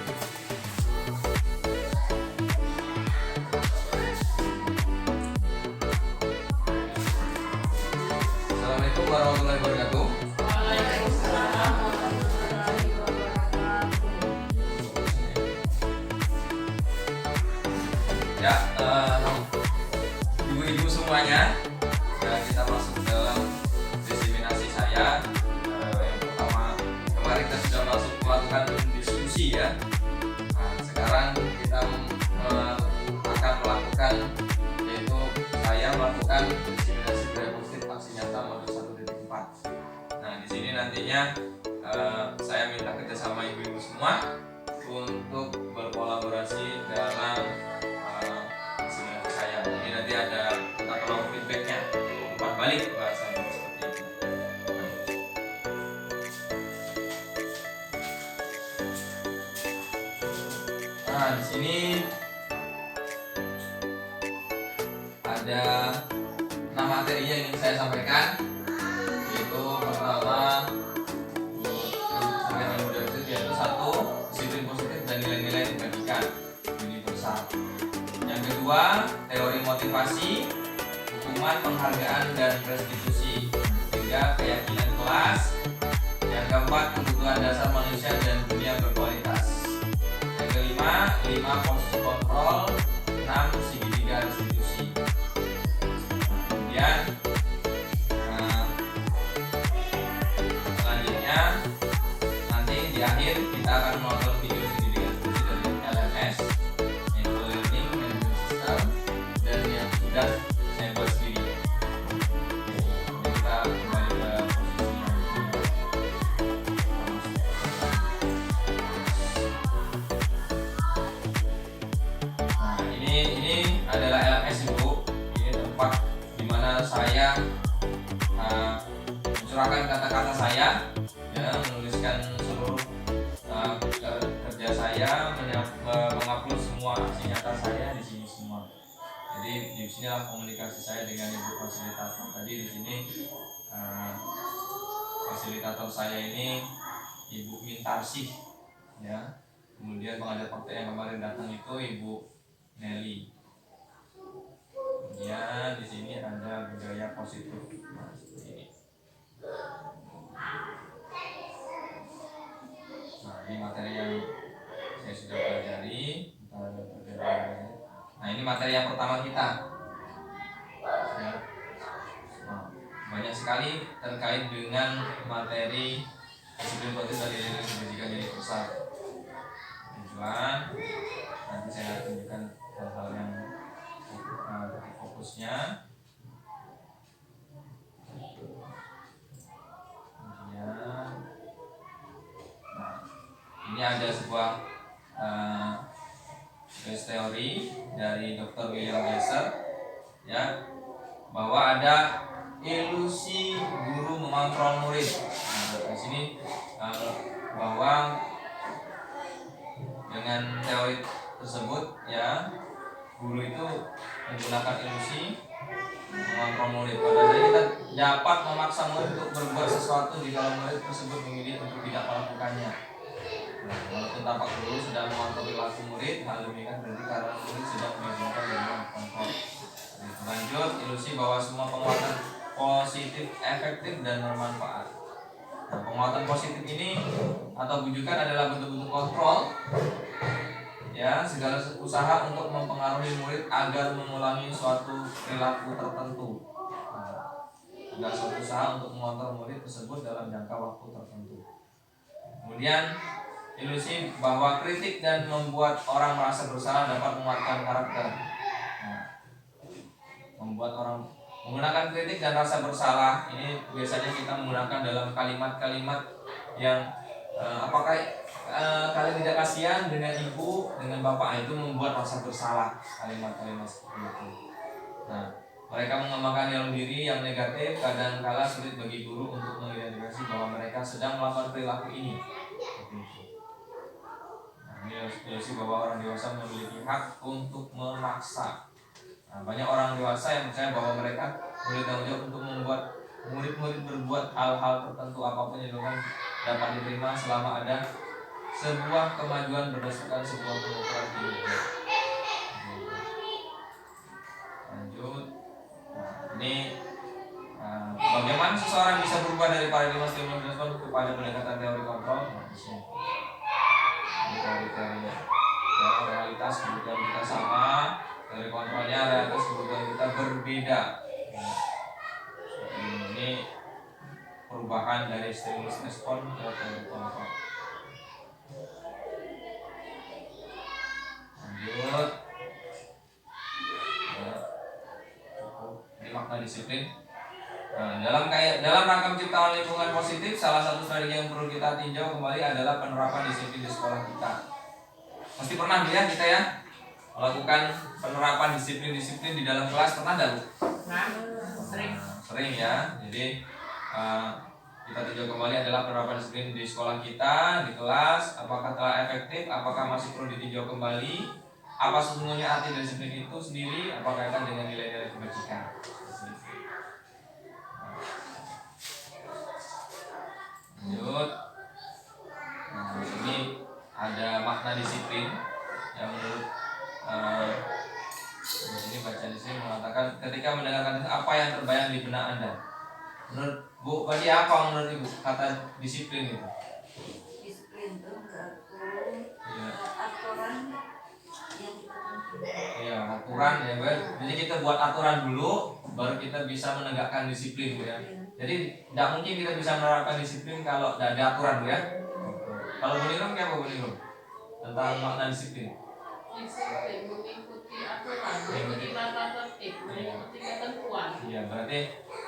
Assalamualaikum warahmatullahi wabarakatuh. Waalaikumsalam warahmatullahi wabarakatuh. Ya, ibu-ibu semuanya, ya, kita masuk dalam diseminasi saya. Yang pertama, kemarin kita sudah melakukan diskusi ya. Nah, sekarang kita akan melakukan, yaitu saya melakukan diseminasi budaya positif aksi nyata modul 1.4. Nah, di sini nantinya saya minta kerjasama ibu-ibu semua untuk berkolaborasi dalam diseminasi saya. Ini nanti ada kita tolong feedbacknya, umpan balik bahasanya seperti itu. Nah, di sini ada 6 materi yang ingin saya sampaikan, yaitu pertama sampaikan model positif, yaitu 1, disiplin positif dan nilai-nilai pendidikan universal. Yang kedua, teori motivasi, hukuman, penghargaan dan restitusi. Ketiga, keyakinan kelas. Yang keempat, kebutuhan dasar manusia dan dunia berkualitas. Yang kelima, 5 posisi kontrol. 6 segitiga restitusi. Kemudian selanjutnya nanti di akhir kita akan menonton video segitiga restitusi dari LMS, yaitu Learning Management System, dan yang sudah saya buat sendiri. Jadi kita kembali ke posisinya. Nah, ini adalah LMS Ibu. Ini tempat dimana saya mencurahkan kata-kata saya, ya, menuliskan seluruh kerja saya, mengupload semua aksi nyata saya di sini semua. Jadi di sinilah komunikasi saya dengan ibu fasilitator. Tadi di sini fasilitator saya ini Ibu Mintarsih, ya. Kemudian pengajar praktek yang kemarin datang itu Ibu Nelly. Kemudian di sini ada budaya positif. Nah, seperti ini. Nah, ini materi yang saya sudah pelajari. Nah, ini materi yang pertama kita. Ya. Nah, banyak sekali terkait dengan materi disiplin positif dari pendidikan universal. Tujuan nanti saya tunjukkan hal-hal yang fokusnya. Kemudian, nah, ini ada sebuah case teori dari Dr. William Glasser, ya, bahwa ada ilusi guru mengontrol murid. Nah, di sini bahwa dengan teori tersebut, ya, guru itu menggunakan ilusi mengontrol murid. Padahal kita dapat memaksa murid untuk berbuat sesuatu jika murid tersebut memilih untuk tidak melakukannya. Nah, walaupun tampak guru sedang mengontrol perilaku murid, hal demikian berarti karena murid sedang mengizinkan dan mengkontrol. Lanjut, ilusi bahwa semua penguatan positif efektif dan bermanfaat. Nah, penguatan positif ini atau bujukan adalah bentuk-bentuk kontrol, ya, segala usaha untuk mempengaruhi murid agar mengulangi suatu perilaku tertentu. Nah, segala suatu usaha untuk mengontrol murid tersebut dalam jangka waktu tertentu. Kemudian ilusi bahwa kritik dan membuat orang merasa bersalah dapat menguatkan karakter. Nah, membuat orang menggunakan kritik dan rasa bersalah ini biasanya kita menggunakan dalam kalimat-kalimat yang apakah kalian tidak kasihan dengan ibu, dengan bapak, itu membuat rasa bersalah, kalimat-kalimat seperti itu. Nah, mereka mengembangkan dalam diri yang negatif, kadang-kala sulit bagi guru untuk mengidentifikasi bahwa mereka sedang melakukan perilaku ini. Nah, ini ilusi bahwa orang dewasa memiliki hak untuk memaksa. Nah, banyak orang dewasa yang percaya bahwa mereka memiliki tanggung jawab untuk membuat murid-murid berbuat hal-hal tertentu, apapun yang dapat diterima selama ada sebuah kemajuan berdasarkan sebuah pengukuran kinerja. Lanjut. Nah, ini bagaimana seseorang bisa berubah dari paradigma stimulus respon kepada pendekatan teori kontrol? Nah, di sini. Ini teori-teori ya, realitas kebutuhan kita sama, teori kontrolnya realitas kebutuhan kita berbeda. Ini perubahan dari stimulus respon ke teori kontrol. Lanjut. Ya, cukup. Ini makna disiplin. Nah, dalam rangka menciptakan lingkungan positif, salah satu strategi yang perlu kita tinjau kembali adalah penerapan disiplin di sekolah kita. Pasti pernah ya kita ya melakukan penerapan disiplin di dalam kelas, pernah enggak, Bu? Nah, sering. Sering ya. Jadi kita tinjau kembali adalah penerapan disiplin di sekolah kita, di kelas, apakah telah efektif, apakah masih perlu ditinjau kembali, apa sesungguhnya arti dari disiplin itu sendiri, apakah kaitan dengan nilai-nilai kebajikan. Lanjut. Nah, ini ada makna disiplin yang menurut ini baca di sini mengatakan ketika mendengarkan apa yang terbayang di benak Anda. Menurut Bu, tadi apa menurut Ibu kata disiplin itu? Disiplin itu berarti Iya. aturan yang kita tentukan. Iya, aturan ya, Bu. Jadi kita buat aturan dulu baru kita bisa menegakkan disiplin, Bu ya. Jadi tidak mungkin kita bisa menerapkan disiplin kalau tidak ada aturan, Bu ya. Kalau Bu Nirung apa Bu Nirung? Tentang makna disiplin. Disiplin mengikuti aturan, mengikuti tata tertib, mengikuti ketentuan. Iya, berarti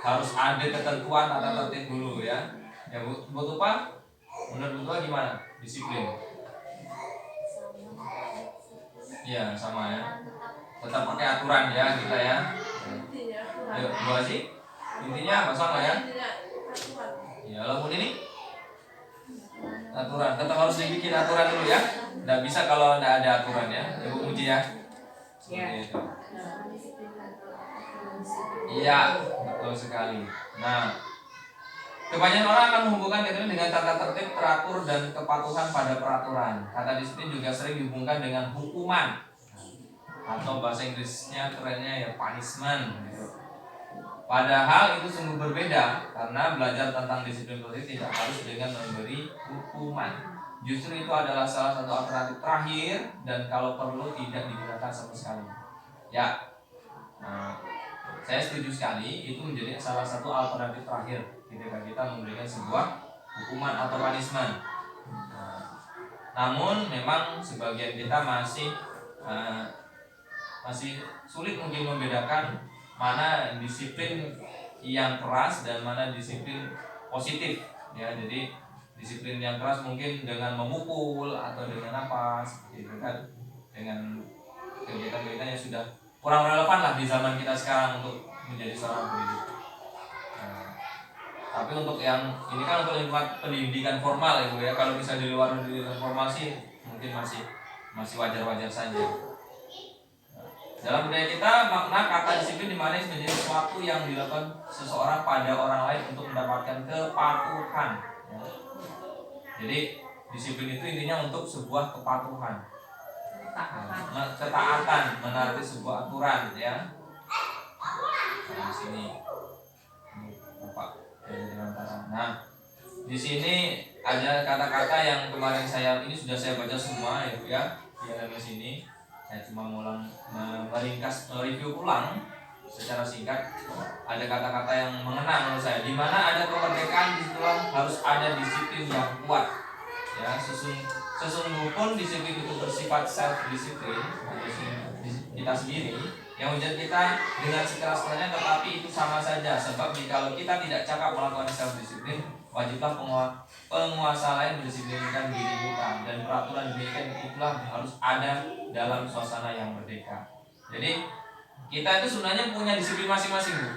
harus ada ketentuan tata tertib dulu ya. Ya, Bu Tupa, menurut Bu Tupa gimana? Disiplin. Iya, sama ya. Tetap pakai aturan ya kita ya. Intinya aturan. Yuk, Bu Asyik. Intinya apa sama ya? Intinya aturan. Ya, walaupun ini aturan, tetap harus dibikin aturan dulu ya. Nggak bisa kalau nggak ada aturan ya. Ibu Muji ya. Seperti itu. Iya, betul sekali. Nah, kebanyakan orang akan menghubungkan kata dengan tata tertib, teratur, dan kepatuhan pada peraturan. Kata disiplin juga sering dihubungkan dengan hukuman, atau bahasa Inggrisnya kerennya ya punishment gitu. Padahal itu sungguh berbeda, karena belajar tentang disiplin positif tidak harus dengan memberi hukuman. Justru itu adalah salah satu alternatif terakhir, dan kalau perlu tidak digunakan sama sekali. Ya, saya setuju sekali, itu menjadi salah satu alternatif terakhir ketika kita memberikan sebuah hukuman atau punishment. Namun memang sebagian kita masih sulit mungkin membedakan mana disiplin yang keras dan mana disiplin positif ya. Jadi disiplin yang keras mungkin dengan memukul atau dengan apa seperti itu kan, dengan kegiatan-kegiatan yang sudah kurang relevan lah di zaman kita sekarang untuk menjadi seorang pendidik. Tapi untuk yang ini kan untuk lingkungan pendidikan formal ya Bu ya. Kalau bisa di luar pendidikan formal sih mungkin masih wajar-wajar saja. Dalam budaya kita, makna kata disiplin dimaknai menjadi sesuatu yang dilakukan seseorang pada orang lain untuk mendapatkan kepatuhan. Ya. Jadi disiplin itu intinya untuk sebuah kepatuhan, ketaatan, menaati sebuah aturan ya. Nah, di sini, Bapak. Nah, di sini ada kata-kata yang kemarin ini sudah saya baca semua ya Bu ya. Di dalam sini saya cuma meringkas review ulang secara singkat. Ada kata-kata yang mengena menurut saya. Di mana ada kemerdekaan, di situ harus ada disiplin yang kuat. Ya, sesungguhnya pun disiplin itu bersifat self disiplin, kita sendiri yang menjadi kita dengan sekeras-kerasnya, tetapi itu sama saja. Sebab kalau kita tidak cakap melakukan self disiplin, wajiblah penguasa lain mendisiplinkan diri kita, dan peraturan demikian itulah harus ada dalam suasana yang merdeka. Jadi kita itu sebenarnya punya disiplin masing-masing Bu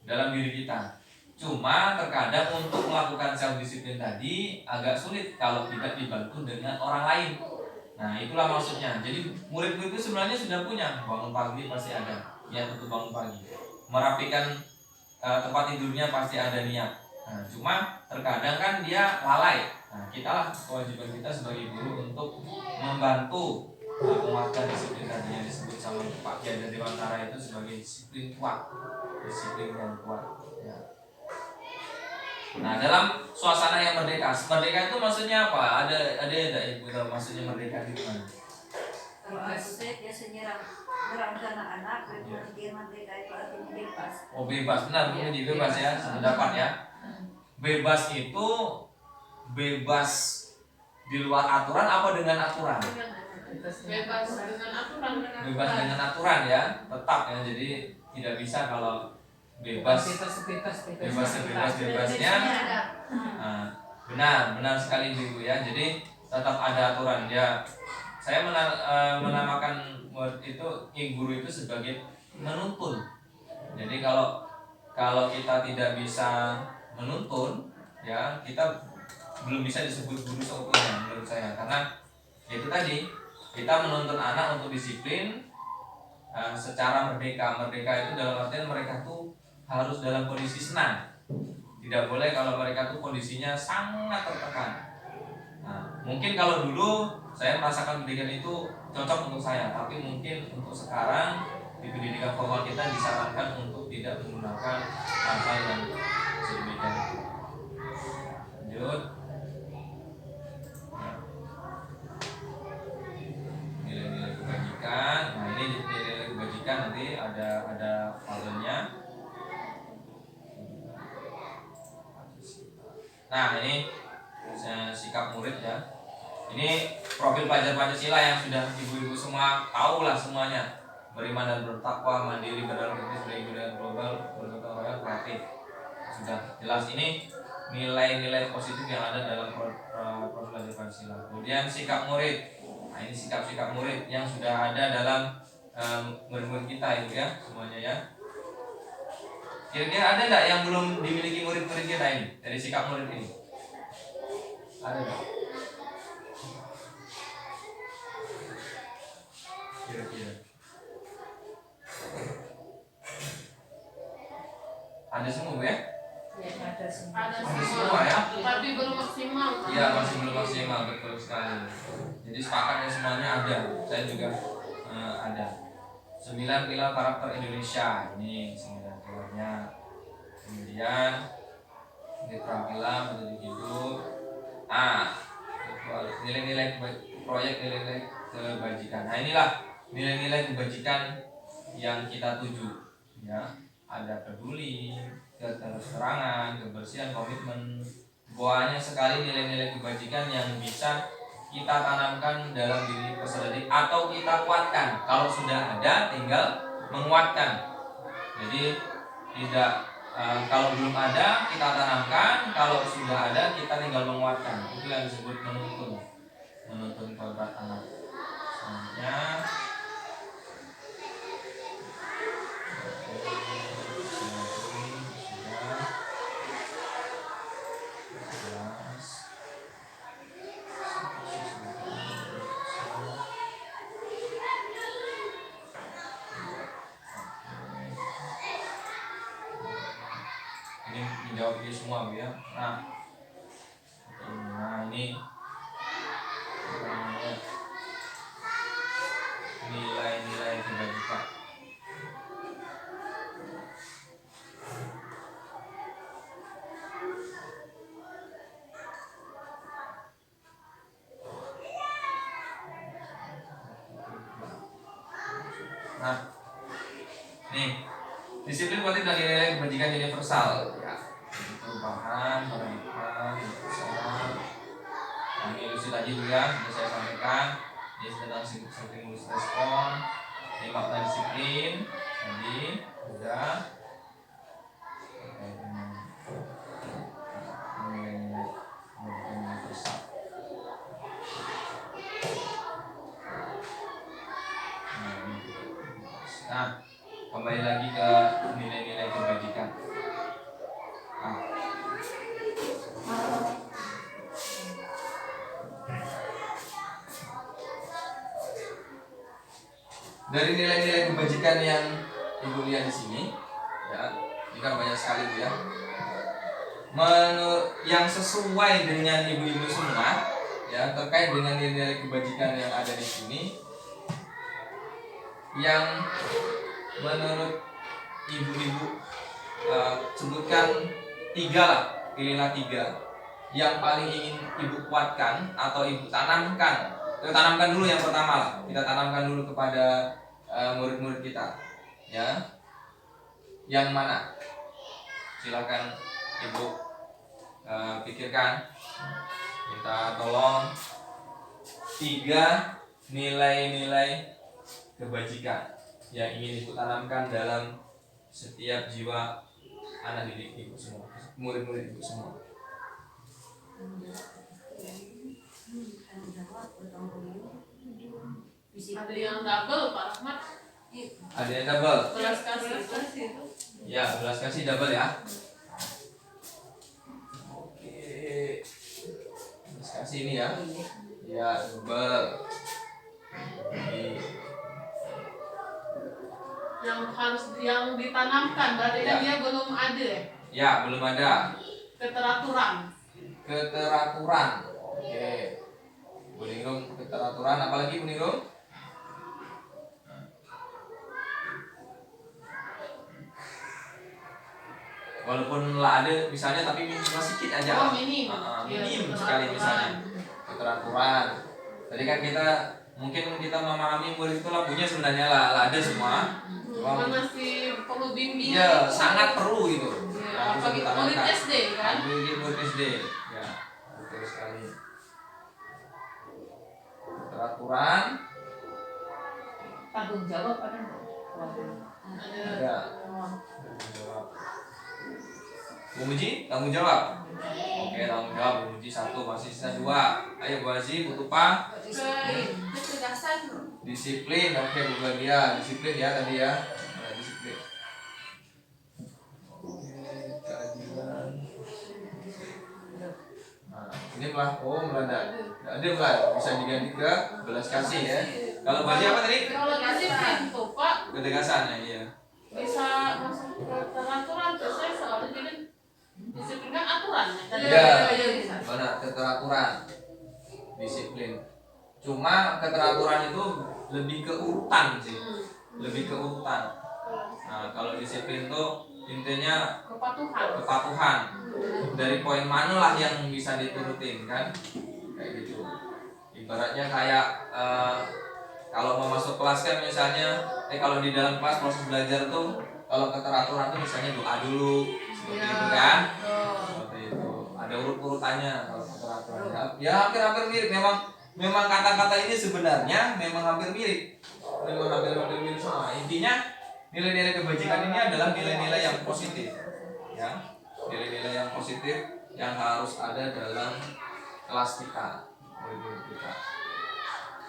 dalam diri kita. Cuma terkadang untuk melakukan self disiplin tadi agak sulit kalau tidak dibantu dengan orang lain. Nah itulah maksudnya. Jadi murid-murid itu sebenarnya sudah punya, bangun pagi pasti ada niat untuk bangun pagi, merapikan tempat tidurnya pasti ada niat. Nah, cuma terkadang kan dia lalai Nah, kita lah kewajiban kita sebagai guru untuk membantu menguatkan disiplin tadi yang disebut sama Pak Kiai Dewantara itu sebagai disiplin kuat, disiplin yang kuat. Ya. Nah, dalam suasana yang merdeka itu maksudnya apa? Ada ibu tahu maksudnya merdeka itu gimana? Kalau aku saya biasanya nerangkan anak-anak, kemudian merdeka itu artinya bebas. Oh bebas, benar, ini bebas ya, sependapat ya. Bebas itu bebas di luar aturan apa dengan aturan? Bebas dengan aturan. Bebas dengan aturan ya, tetap ya. Jadi tidak bisa kalau bebas bebasnya. Nah, benar sekali ibu ya. Jadi tetap ada aturan ya. Saya menamakan word itu guru itu sebagai menuntun. Jadi kalau kita tidak bisa menuntun ya, kita belum bisa disebut guru seutuhnya menurut saya, karena itu tadi kita menuntun anak untuk disiplin secara merdeka itu dalam artian mereka tuh harus dalam kondisi senang, tidak boleh kalau mereka tuh kondisinya sangat tertekan. Nah, mungkin kalau dulu saya merasakan pendidikan itu cocok untuk saya, tapi mungkin untuk sekarang di pendidikan formal kita disarankan untuk tidak menggunakan hal-hal yang sedemikian itu. Lanjut. Nilai-nilai kebajikan. Nah, ini nilai-nilai kebajikan nanti ada filenya. Nah, ini sikap murid ya. Ini profil pelajar Pancasila yang sudah ibu-ibu semua tahu lah semuanya. Beriman dan bertakwa, mandiri, berdalam kritis, beribadah global, bergotong royong, kreatif. Sudah jelas ini nilai-nilai positif yang ada dalam profil pelajar Pancasila. Kemudian sikap murid. Nah, ini sikap-sikap murid yang sudah ada dalam murid-murid kita itu ya, semuanya ya. Kira-kira ada enggak yang belum dimiliki murid-murid kita ini dari sikap murid ini? Ada enggak? Kira-kira ada semua ya? Ya, ada semua semua ya? Tapi belum maksimal. Iya, masih belum maksimal, betul sekali. Jadi sepakatnya semuanya ada. Saya juga ada 9 pilar karakter Indonesia. Ini 9 pilarnya. Kemudian keterampilan menjadi hidup. Nilai-nilai proyek nilai-nilai kebajikan. Nah, inilah nilai-nilai kebajikan yang kita tuju ya. Ada peduli, keterangan, kebersihan, komitmen. Banyak sekali nilai-nilai kebajikan yang bisa kita tanamkan dalam diri peserta didik atau kita kuatkan. Kalau sudah ada, tinggal menguatkan. Jadi tidak kalau belum ada kita tanamkan, kalau sudah ada kita tinggal menguatkan. Itu yang disebut menuntun kodrat anak. Selanjutnya ini menjawab ini semua Bu ya. Nah ini nilai-nilai kebajikan. Nah, nih disiplin positif dan nilai kebajikan universal ya. Perubahan, perbaikan, universal. Nah, ini ilusi tadi juga sudah saya sampaikan. Ini tentang stimulus respon, ini makna disiplin tadi sudah. Nilai-nilai kebajikan universal. Nah, kembali lagi ke nilai-nilai kebajikan. Dari nilai-nilai kebajikan yang Ibu lihat di sini, ya, ini kan banyak sekali Bu ya. yang sesuai dengan ibu-ibu semua ya, terkait dengan nilai-nilai kebajikan yang ada di sini, yang menurut ibu-ibu sebutkan 3 lah, pilihlah 3 yang paling ingin ibu kuatkan atau ibu tanamkan. Kita tanamkan dulu yang pertama lah, kita tanamkan dulu kepada murid-murid kita ya. Yang mana? Silakan ibu pikirkan, minta tolong 3 nilai-nilai kebajikan yang ingin ibu tanamkan dalam setiap jiwa anak didik ibu semua, murid-murid ibu semua. Ada yang double Pak Rahmat. Ada yang double? Belas kasih itu. Ya, belas kasih double ya. Oke, belas kasih ini ya. Ya, double. Yang ditanamkan berarti kan Ya. dia belum ada ya? Ya, belum ada. Keteraturan. Oke. Bu Ningrum, keteraturan, apalagi Bu Ningrum? Walaupun lah ada misalnya, tapi cuma sedikit aja. Oh, minim. Minim Ya, sekali misalnya. Keteraturan. Tadi kan mungkin kita memahami murid itu lah punya sebenarnya lah ada semua. Cuma masih perlu bimbingan. Iya, sangat perlu gitu. Ya, apalagi murid SD kan? Murid SD. Ya, betul sekali. Keteraturan. Tanggung jawab ada nggak? Ada. Tanggung jawab. Bu Muji, tanggung jawab. Oke, tanggung jawab Bu Muji 1, masih sisa 2. Ayo Bu Haji, Bu Tupa. Kecerdasan. Disiplin, oke Bu Badia, disiplin ya tadi ya. Nah, disiplin. Oke, keadilan. Nah, ini lah, ada. Ada lah, bisa diganti ke belas kasih ya. Kalau Badia apa tadi? Kalau disiplin tuh Pak Ketegasan ya, iya. bisa masuk ke keteraturan. Saya soalnya jadi disiplin kan aturan ya. Iya. Benar, keteraturan. Disiplin. Cuma keteraturan itu lebih ke urutan sih. Lebih ke urutan. Nah, kalau disiplin tuh intinya kepatuhan. Dari poin mana lah yang bisa diturutin kan? Kayak gitu. Ibaratnya kayak kalau mau masuk kelas kan misalnya, kalau di dalam kelas proses belajar tuh, kalau keteraturan tuh misalnya doa dulu, seperti itu kan? Seperti itu. Ada urut-urutannya kalau keteraturan. Ya hampir-hampir mirip. Memang kata-kata ini sebenarnya memang hampir mirip. Memang hampir mirip semua. Intinya nilai-nilai kebajikan ini adalah nilai-nilai yang positif. Ya. Nilai-nilai yang positif yang harus ada dalam kelas kita, murid-murid kita.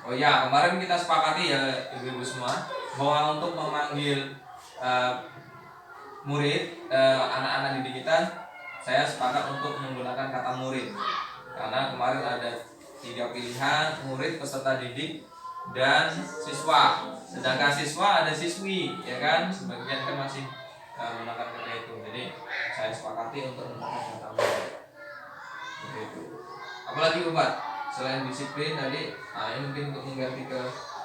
Oh ya, kemarin kita sepakati ya ibu-ibu semua bahwa untuk memanggil murid, anak-anak didik kita, saya sepakat untuk menggunakan kata murid. Karena kemarin ada 3 pilihan, murid, peserta didik, dan siswa. Sedangkan siswa ada siswi, ya kan? Sebagian kan masih menggunakan kata itu. Jadi saya sepakati untuk menggunakan kata murid. Begitu. Apalagi Bapak? Selain disiplin tadi, nah ini mungkin untuk mengganti ke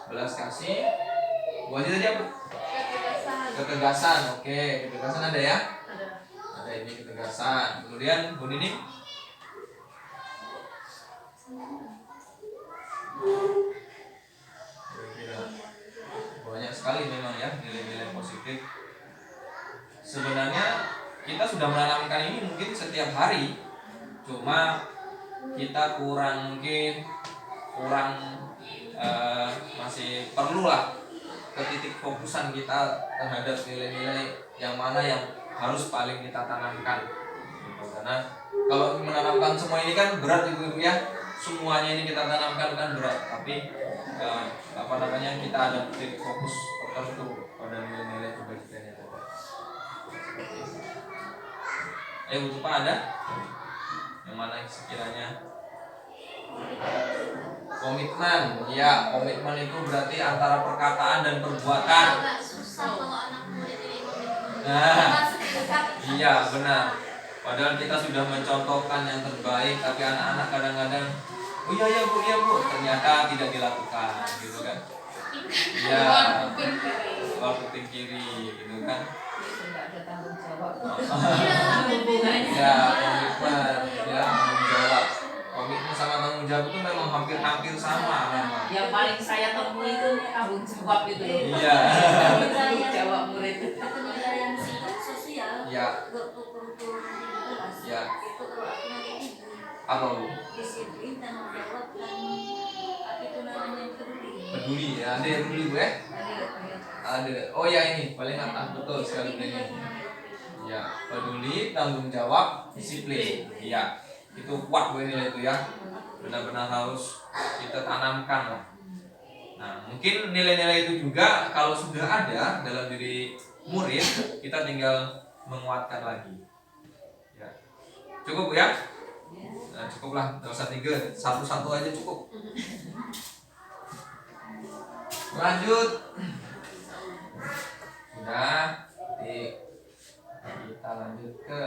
belas kasih. Wajib tadi apa? Ketegasan. Oke, ketegasan ada ya? Ada ini ketegasan. Kemudian Bu Nini? Banyak sekali memang ya nilai-nilai positif. Sebenarnya kita sudah menanamkan ini mungkin setiap hari, cuma kita masih perlulah ke titik fokusan kita terhadap nilai-nilai yang mana yang harus paling kita tanamkan gitu. Karena kalau menanamkan semua ini kan berat ibu-ibu ya, semuanya ini kita tanamkan kan berat, tapi kita ada titik fokus tertentu pada nilai-nilai kebajikan yang ada. Bu Tupa ada yang mana sekiranya komitmen? Ya, komitmen itu berarti antara perkataan dan perbuatan. Agak susah kalau anak murid ini komitmen. Nah, iya benar. Padahal kita sudah mencontohkan yang terbaik, tapi anak-anak kadang-kadang, oh iya ya bu, ternyata tidak dilakukan, gitu kan? Iya, keluar kuping kiri, gitu kan? Itu nggak ada tanggung jawab. Iya, Hubungannya. Ya, komitmen, ya tanggung jawab. Komitmen sama tanggung jawab itu memang hampir-hampir sama memang. Yang paling saya temui itu tanggung jawab itu loh. Iya. Tanggung jawab murid. Penilaian sikap sosial Ya. kurikulum di kelas Ya. itu kalau aku nanti ibu Apa bu? disiplin tanggung jawab dan apa itu namanya peduli. Peduli, ya. Ada yang peduli bu ya? Ada. Oh ya ini paling atas betul sekali ini. Ya, peduli, tanggung jawab, disiplin. Iya, itu kuat bu nilai itu ya. Benar-benar harus kita tanamkan lah. Nah, mungkin nilai-nilai itu juga kalau sudah ada dalam diri murid, kita tinggal menguatkan lagi. Ya. Cukup bu ya? Nah, cukuplah, nggak usah 3, satu-satu aja cukup. Lanjut. Sudah, kita lanjut ke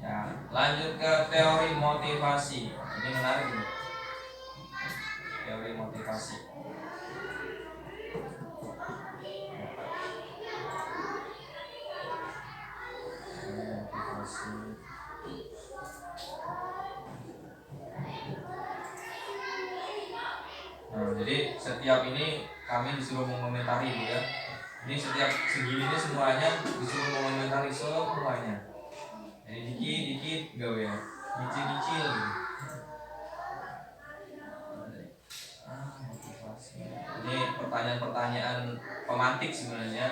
ya, lanjut ke teori motivasi. Ini menarik ini. Teori motivasi. Nah, jadi setiap ini kami disuruh mengomentari ya. Ini setiap segi ini semuanya disuruh mengomentari semuanya. Jadi dikit-dikit gawe ya, nyicil-nyicil gitu. Motivasi. Ini pertanyaan-pertanyaan pemantik sebenarnya.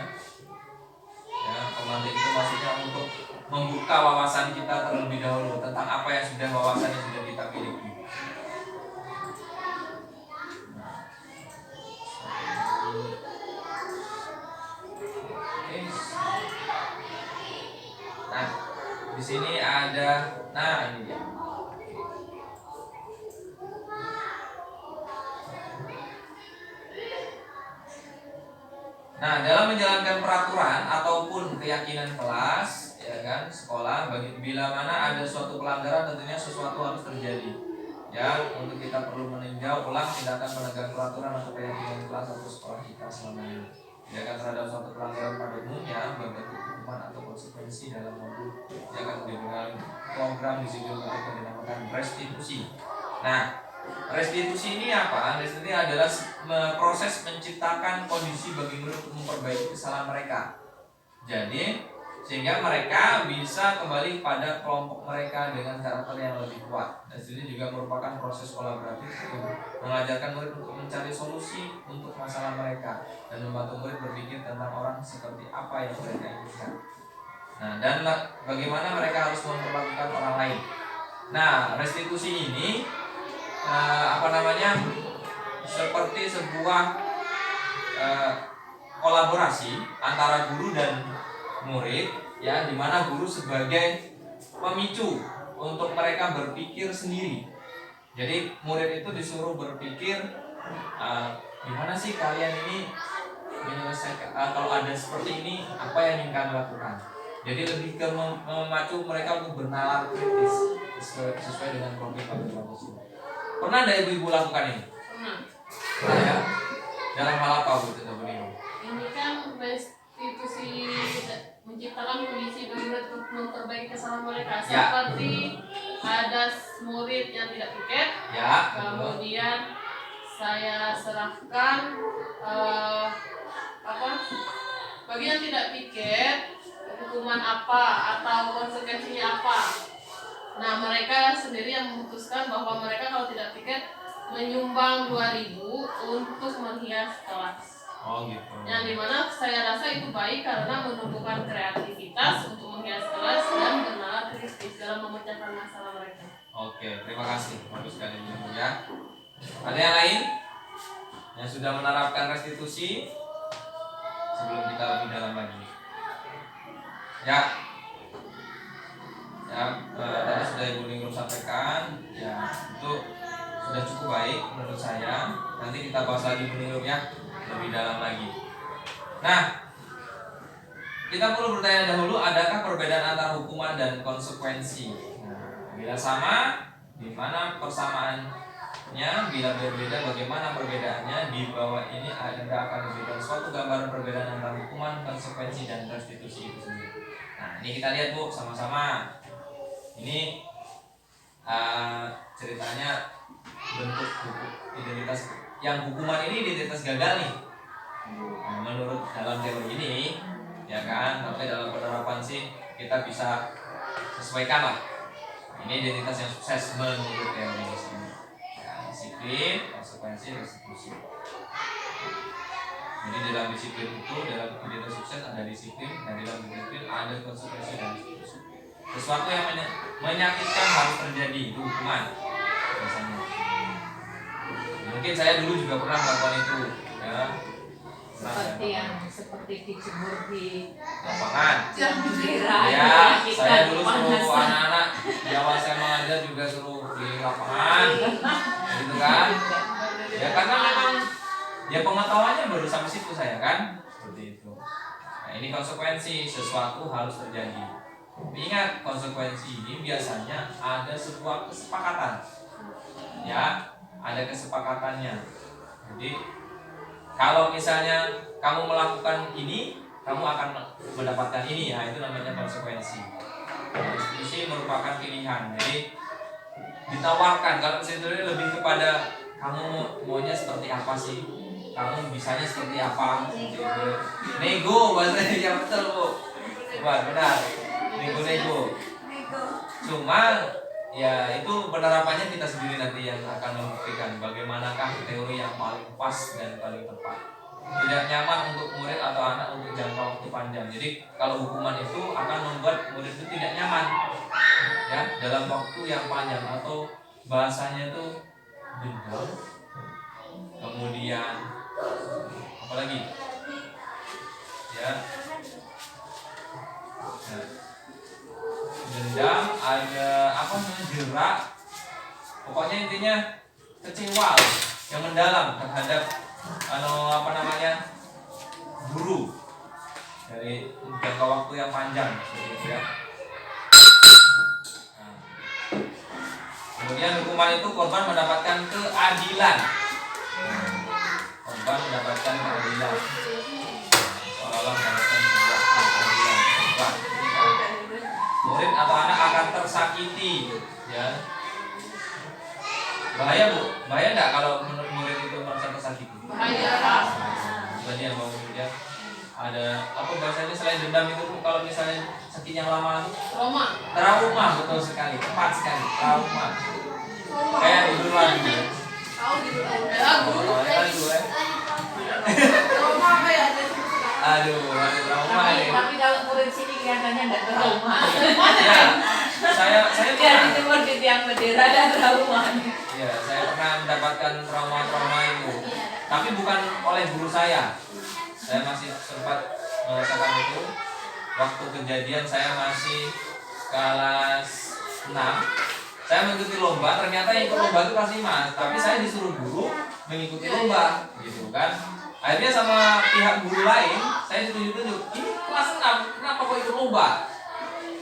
Ya, pemantik itu maksudnya untuk membuka wawasan kita terlebih dahulu tentang apa yang sudah wawasan yang sudah kita miliki. Nah, di sini ada, nah ini dia. Nah, dalam menjalankan peraturan ataupun keyakinan kelas, ya kan, sekolah, bila mana ada suatu pelanggaran tentunya sesuatu harus terjadi. Ya, untuk kita perlu meninjau ulang tindakan penegakan peraturan atau keyakinan kelas atau sekolah kita selama ini. Tindakan terhadap suatu pelanggaran pada umumnya berbentuk hukuman atau konsekuensi dalam modul yang akan dengan program disiplin yang dinamakan restitusi. Nah, restitusi ini apa? Restitusi adalah proses menciptakan kondisi bagi murid untuk memperbaiki kesalahan mereka. Jadi, sehingga mereka bisa kembali pada kelompok mereka dengan karakter yang lebih kuat. Dan ini juga merupakan proses kolaboratif untuk mengajarkan murid untuk mencari solusi untuk masalah mereka dan membantu murid berpikir tentang orang seperti apa yang mereka inginkan. Nah, dan bagaimana mereka harus memperlakukan orang lain. Nah, restitusi ini seperti sebuah kolaborasi antara guru dan murid, ya, di mana guru sebagai pemicu untuk mereka berpikir sendiri. Jadi murid itu disuruh berpikir gimana sih kalian ini menyelesaikan kalau ada seperti ini apa yang ingin kalian lakukan. Jadi lebih ke memacu mereka untuk bernalar kritis sesuai dengan profil bagus. Pernah ada ibu-ibu lakukan ini? Pernah. Pernah ya? Dalam hal apa bu itu Bu? Ini kan restitusi menciptakan kondisi bagi murid untuk memperbaiki kesalahan mereka. Ya. Seperti ada murid yang tidak piket, Ya. kemudian saya serahkan bagi yang tidak piket hukuman apa atau konsekuensinya apa. Nah, mereka sendiri yang memutuskan bahwa mereka kalau tidak piket menyumbang 2.000 untuk menghias kelas. Oh gitu. Yang dimana saya rasa itu baik karena menumbuhkan kreativitas untuk menghias kelas dan bernalar kritis dalam memecahkan masalah mereka. Oke, terima kasih. Bagus sekali Bu ya. Ada yang lain yang sudah menerapkan restitusi sebelum kita lebih dalam lagi? Ya. Ya, tadi sudah Ibu Ningrum sampaikan, ya itu sudah cukup baik menurut saya. Nanti kita bahas lagi menurutnya lebih dalam lagi. Nah, kita perlu bertanya dahulu, adakah perbedaan antara hukuman dan konsekuensi? Nah, bila sama, di mana persamaannya? Bila berbeda, bagaimana perbedaannya? Di bawah ini Anda akan memberikan suatu gambaran perbedaan antara hukuman, konsekuensi, dan restitusi itu sendiri. Nah, ini kita lihat Bu sama-sama. Ini ceritanya bentuk identitas yang hukuman ini identitas gagal nih. Nah, menurut dalam teori ini, ya kan, tapi dalam penerapan sih kita bisa sesuaikan lah. Ini identitas yang sukses menurut teori di sini. Ya, disiplin, konsekuensi, restitusi. Jadi dalam disiplin itu, dalam identitas sukses ada disiplin, dan dalam disiplin ada konsekuensi dan restitusi. Sesuatu yang menyakitkan harus terjadi, itu hukuman biasanya. Mungkin saya dulu juga pernah melakukan itu, ya. Seperti dijemur di lapangan. bendera. Ya, saya dulu suruh anak-anak di awal saya mengajar juga suruh di lapangan, gitu kan? Ya karena memang ya pengetahuannya baru sampai situ saya kan, seperti itu. Nah ini konsekuensi, sesuatu harus terjadi. Ingat konsekuensi ini biasanya ada sebuah kesepakatan, ya ada kesepakatannya. Jadi kalau misalnya kamu melakukan ini, kamu akan mendapatkan ini, ya itu namanya konsekuensi. Restitusi merupakan pilihan, jadi ditawarkan. Kalau misalnya lebih kepada kamu maunya seperti apa sih, kamu bisanya seperti apa, nego bahasanya yang betul Bu, benar, nego. Cuma ya itu penerapannya kita sendiri nanti yang akan membuktikan bagaimanakah teori yang paling pas dan paling tepat. Tidak nyaman untuk murid atau anak untuk jangka waktu panjang. Jadi kalau hukuman itu akan membuat murid itu tidak nyaman, ya dalam waktu yang panjang, atau bahasanya itu dendam, kemudian apalagi, ya. Nah, dendam, ada apa namanya, jerak, pokoknya intinya kecewa yang mendalam terhadap apa namanya, guru dari jangka waktu yang panjang, gitu ya. Nah, kemudian hukuman itu korban mendapatkan keadilan, korban mendapatkan keadilan, seolah-olah mendapatkan sebuah keadilan korban. Murid atau anak akan tersakiti, ya. Bahaya Bu, bahaya nggak kalau menurut murid itu merasa tersakiti? Bahaya. Tadi yang mau ya, ada apa bahasanya selain dendam itu Bu, kalau misalnya sakit yang lama, trauma, betul sekali, tepat sekali, trauma. Kayak dulu lagi ya. Trauma apa ya? Aduh, ada trauma ya. Tapi kalau murid sini kelihatannya enggak trauma. Ya, saya Dia pernah. dijemur di tiang bendera dan trauma. Ya, saya pernah mendapatkan trauma-trauma itu. Tapi bukan oleh guru saya. Saya masih sempat merasakan itu waktu kejadian. Saya masih kelas 6. Saya mengikuti lomba, ternyata yang ikut lomba itu kelas 5. Tapi saya disuruh guru mengikuti lomba, gitu kan. Akhirnya sama pihak guru lain, saya ditunjuk-tunjuk, ini kelas 6, kenapa kok ikut lomba?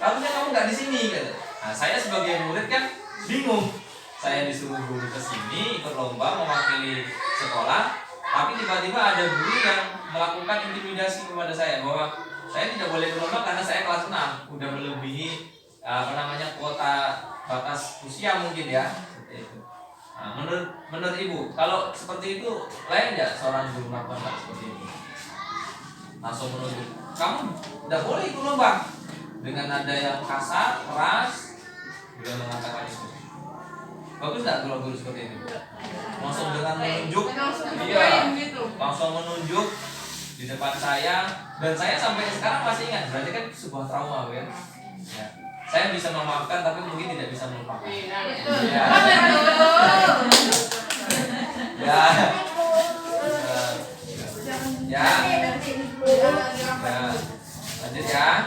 Harusnya kamu nggak di sini, gitu. Nah, saya sebagai murid kan bingung. Saya disuruh guru ke sini ikut lomba mewakili sekolah, tapi tiba-tiba ada guru yang melakukan intimidasi kepada saya bahwa saya tidak boleh ikut lomba karena saya kelas 6, udah melebihi kuota batas usia mungkin ya, seperti itu. Nah, menurut Ibu, kalau seperti itu layak nggak seorang guru melakukan hal seperti itu? Langsung menunjuk, kamu tidak boleh ikut lomba, dengan nada yang kasar, keras, dia mengatakan itu. Bagus nggak kalau guru seperti itu? Langsung dengan menunjuk, iya, langsung menunjuk di depan saya, dan saya sampai sekarang masih ingat. Berarti kan sebuah trauma, kan? Ya. Saya bisa memaafkan, tapi mungkin tidak bisa melupakan. Ya. Ya. Lanjut ya.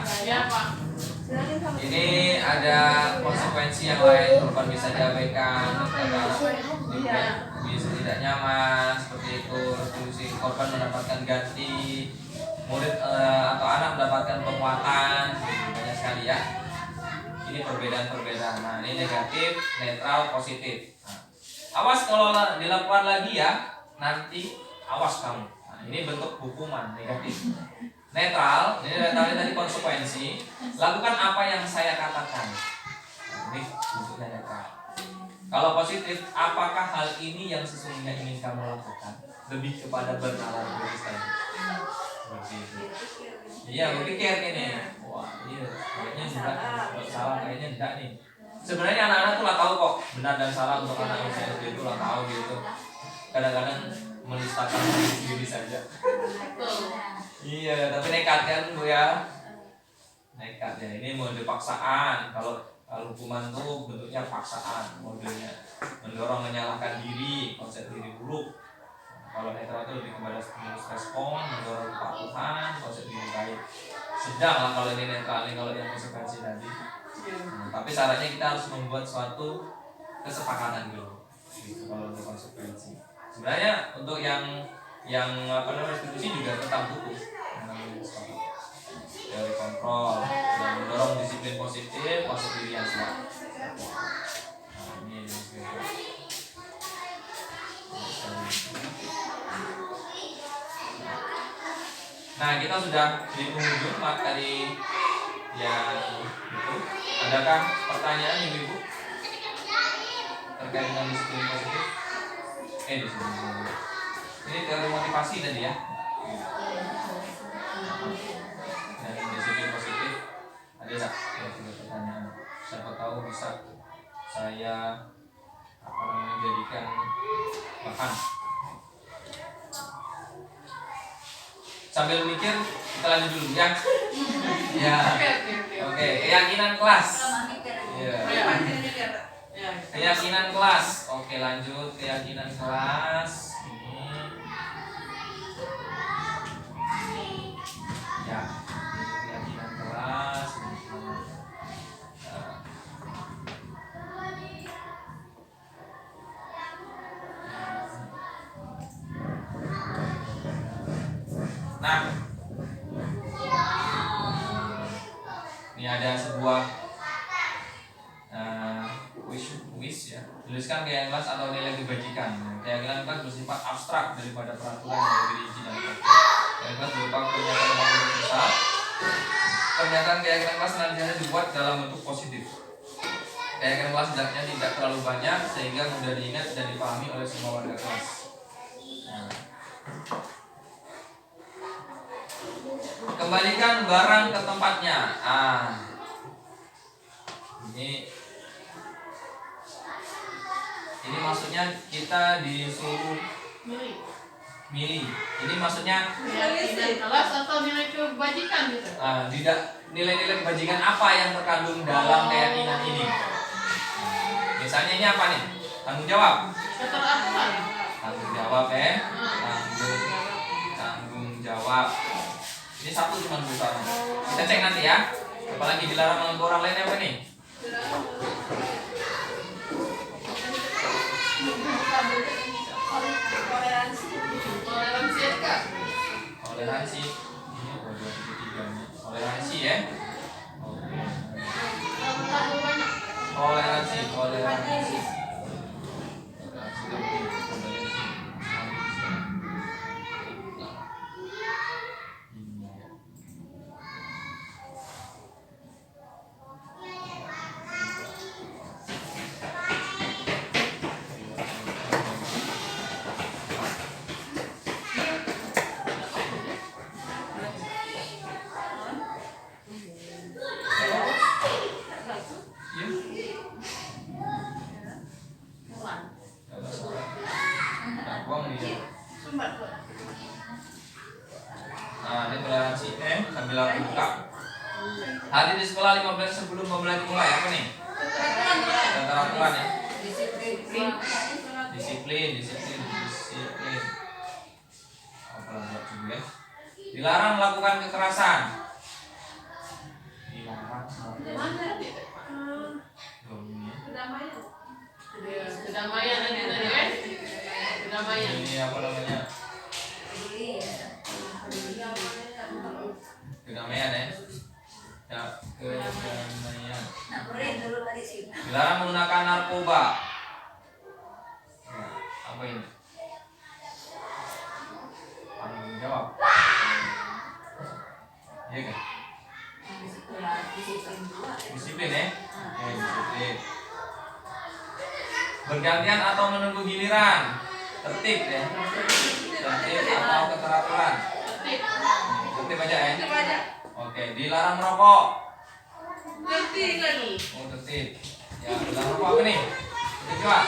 Ini ada konsekuensi yang lain, korban bisa diabaikan, bisa tidak nyaman seperti itu, terus si korban mendapatkan ganti, murid atau anak mendapatkan penguatan, banyak sekali ya. Ini perbedaan-perbedaan. Nah, ini negatif, netral, positif. Nah, awas kalau dilakukan lagi ya, nanti awas kamu. Nah, ini bentuk hukuman negatif. Netral, ini tadi konsekuensi. Lakukan apa yang saya katakan. Nah, ini bentuknya netral. Kalau positif, apakah hal ini yang sesungguhnya ingin kamu lakukan? Lebih kepada bernalar logis tadi. Seperti itu. Iya, berpikir gini. Wah, iya, kayaknya enggak. Kalau salah kayaknya enggak nih. Sebenarnya anak-anak tuh lah tahu kok benar dan salah untuk anak usia SD itu lah tahu gitu. Kadang-kadang menistakan diri sendiri saja. Iya, tapi nekat kan Bu ya. Nekat ya. Ini mode paksaan. Kalau hukuman tuh bentuknya paksaan, modelnya mendorong menyalahkan diri, konsep diri buruk. Kalau netral itu lebih kepada stimulus respon, mendorong kepatuhan, konsep diri baik. Sedang lah kalau ini netral, ini kalau yang konsekuensi tadi. Tapi syaratnya kita harus membuat suatu kesepakatan dulu. Gitu, kalau untuk konsekuensi. Sebenarnya untuk yang restitusi juga tetap butuh dari kontrol dan mendorong disiplin positif, konsep diri yang kuat. Nah, ini nah, kita sudah di penghujung materi yang itu. Adakah pertanyaan ibu-ibu terkait dengan disiplin positif? Disiplin positif. Ini teori motivasi tadi ya. Dan disiplin positif ada nggak kira-kira pertanyaan? Siapa tahu bisa saya jadikan bahan. Sambil mikir kita lanjut dulu ya. Ya. Oke, keyakinan kelas. Iya. Keyakinan kelas. Oke, lanjut keyakinan kelas. Ya, keyakinan kelas. Nah, ini ada sebuah wish ya. Tuliskan keyakinan kelas atau nilai kebajikan. Keyakinan kelas bersifat abstrak daripada peraturan yang lebih rinci dan konkret. Keyakinan kelas berupa pernyataan yang besar. Pernyataan keyakinan kelas nantinya dibuat dalam bentuk positif. Keyakinan kelas hendaknya tidak terlalu banyak sehingga mudah diingat dan dipahami oleh semua warga kelas. Nah. Kembalikan barang ke tempatnya. Ini maksudnya kita disuruh milih. Ini maksudnya nilai kelas atau nilai kebajikan gitu. Tidak, nilai-nilai kebajikan apa yang terkandung dalam keyakinan ini. Misalnya ini apa nih? Tanggung jawab. Keteraturan. Tanggung jawab ya. Tanggung jawab. Ini satu cuma busana. Kita cek nanti ya. Apalagi dilarang mengganggu orang lain apa nih? Toleransi ya kak. Toleransi. Ini 273 nih. Toleransi ya. Toleransi. Nah, ini toleransi sambil aku buka. Hadir di sekolah 15 sebelum memulai mulai apa nih? Keteraturan ya. Disiplin. Apa buat dulu ya? Dilarang melakukan kekerasan. Kedamaian ini tadi kan? kedamaian. Nak beri dulu tadi sih. Dilarang menggunakan narkoba. Nah, apa ini? Tanggung jawab. Iya kan? Disiplin dua. Disiplin ya? Oke, disiplin. Bergantian atau menunggu giliran. Tertib ya. Tertib atau keteraturan. Tertib. Tertib aja ya. Tertib aja. Oke, dilarang merokok. Tertib lagi. Oh, tertib. Ya, dilarang merokok apa nih? Tertib juga.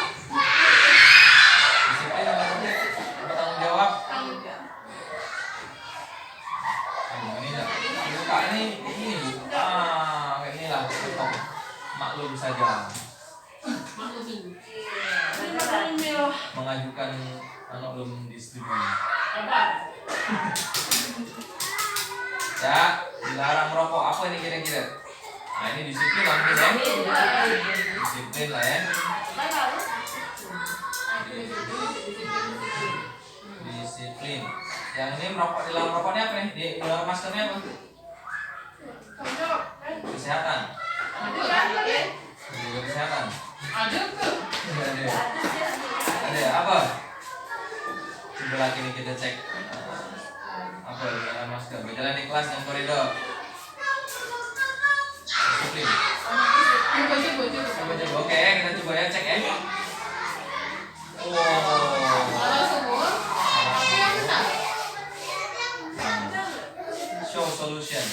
Disiplin atau tertib? Bertanggung jawab. Tanggung jawab. Ini dah. Buka ini Bu. Kayak inilah stop. Maklum saja. Maklumi. Iya. Mengajukan anak belum disetujui. Apa? Ya, dilarang merokok. Apa ini kira-kira? Nah, ini disiplin lah mungkin ya. Disiplin lah ya. Disiplin. Yang ini merokok, dilarang merokoknya apa nih? Dilarang maskernya apa? Tanggung jawab. Kesehatan. Ada kan? Juga kesehatan. Ada ke? Ada. Ada apa? Coba lagi nih kita cek. Apa dilarang masker? Berjalan di kelas yang koridor. Disiplin. Coba. Oke, kita coba ya cek ya. Kalau semua, apa yang benar? Show solution.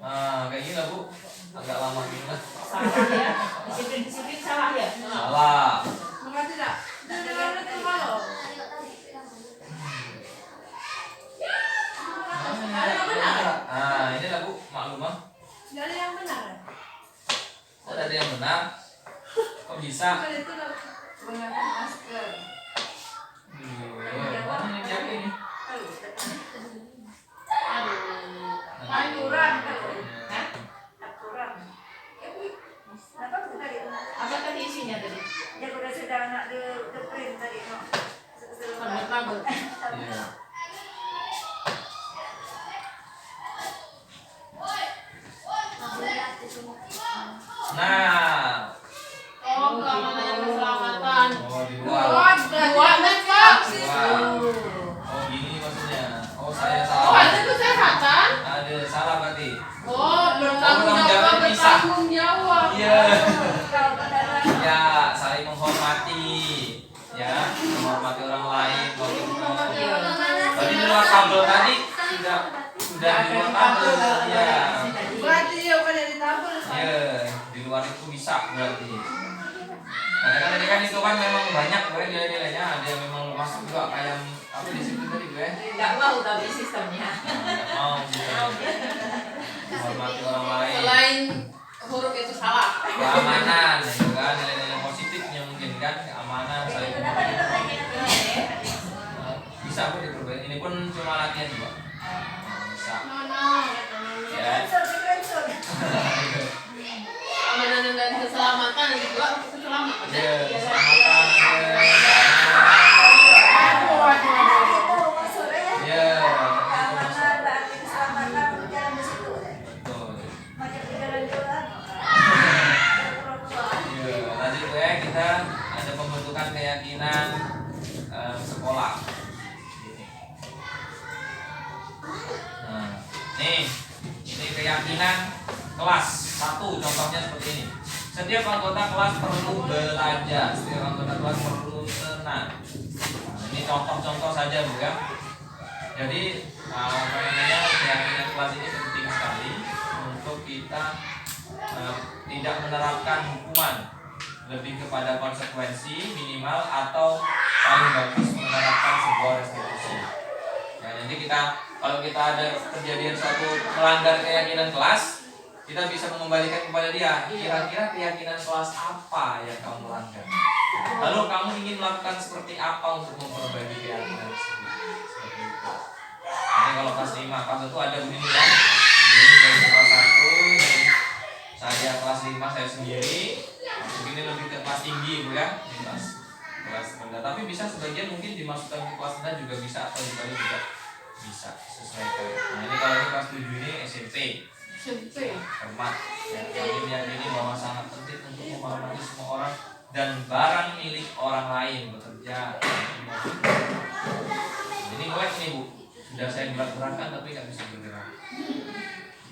Kayak gini lah Bu. Agak lama gini lah. Salah ya. Disiplin salah ya. Salah. Enggak tidak. Dengar itu malu. Ada yang benar. Ini lah Bu, maklumah. Ada yang benar. Oh, ada yang benar. Kok bisa? Kan itu menggunakan masker. Mana yang siapa ini? Aduh. Anjuran. Hah? Aturan. Kenapa aku tadi? Apa tadi isinya tadi? Ya udah sudah nak di print tadi no. Kabel. Iya. Nah, Oh, keamanan dan keselamatan. oh di luar. Dua dan Pak. Oh gini maksudnya. Oh saya Oh, salah. itu kesehatan. Ada salah berarti. Oh, bertanggung bertanggung jawab, jawab bisa. bertanggung jawab. Iya. Ya saling menghormati. Ya menghormati orang lain. Tadi di luar kabel tadi sudah di luar kabel. Ya. Berarti ya pada ditabur. Iya di luar itu bisa berarti. Karena kan tadi kan itu kan memang banyak gue nilai-nilainya. Ada yang memang masuk juga kayak apa di situ tadi gue. Enggak mau tapi sistemnya. Nggak mau gitu. Menghormati orang lain. Selain huruf itu salah. Keamanan ya kan nilai-nilai positifnya mungkin kan keamanan saling menghormati. Bisa kok diperbaiki. Ini pun cuma latihan juga. Bisa. Ya. Keamanan dan keselamatan juga keselamatan. Ya, keselamatan. Ya. Betul. Ya, tadi tuh ya kita ada pembentukan keyakinan sekolah. Nah, ini keyakinan kelas 1 contohnya seperti ini. Setiap anggota kelas perlu belajar, setiap anggota kelas perlu tenang. Nah, ini contoh-contoh saja Bu ya. Jadi apa namanya keyakinan kelas ini penting sekali untuk kita tidak menerapkan hukuman, lebih kepada konsekuensi minimal atau paling bagus menerapkan sebuah restitusi. Ya, jadi kalau kita ada kejadian suatu melanggar keyakinan kelas, kita bisa mengembalikan kepada dia. Kira-kira keyakinan kelas apa yang kamu langgar? Lalu kamu ingin melakukan seperti apa untuk memperbaiki keyakinan tersebut? Seperti itu. Ini kalau kelas 5, kelas 1 ada begini kan? Ini dari kelas 1, dari saya kelas 5 saya sendiri. Begini lebih ke kelas tinggi Bu ya, di kelas kelas rendah. Tapi bisa sebagian mungkin dimasukkan ke kelas rendah juga bisa, atau dibalik juga bisa, sesuaikan. Nah ini kalau ini kelas 7 ini SMP. Hormat. Ya, kami meyakini bahwa sangat penting untuk menghormati semua orang dan barang milik orang lain bekerja. Ini melek nih Bu, sudah saya berat-beratkan tapi nggak bisa bergerak.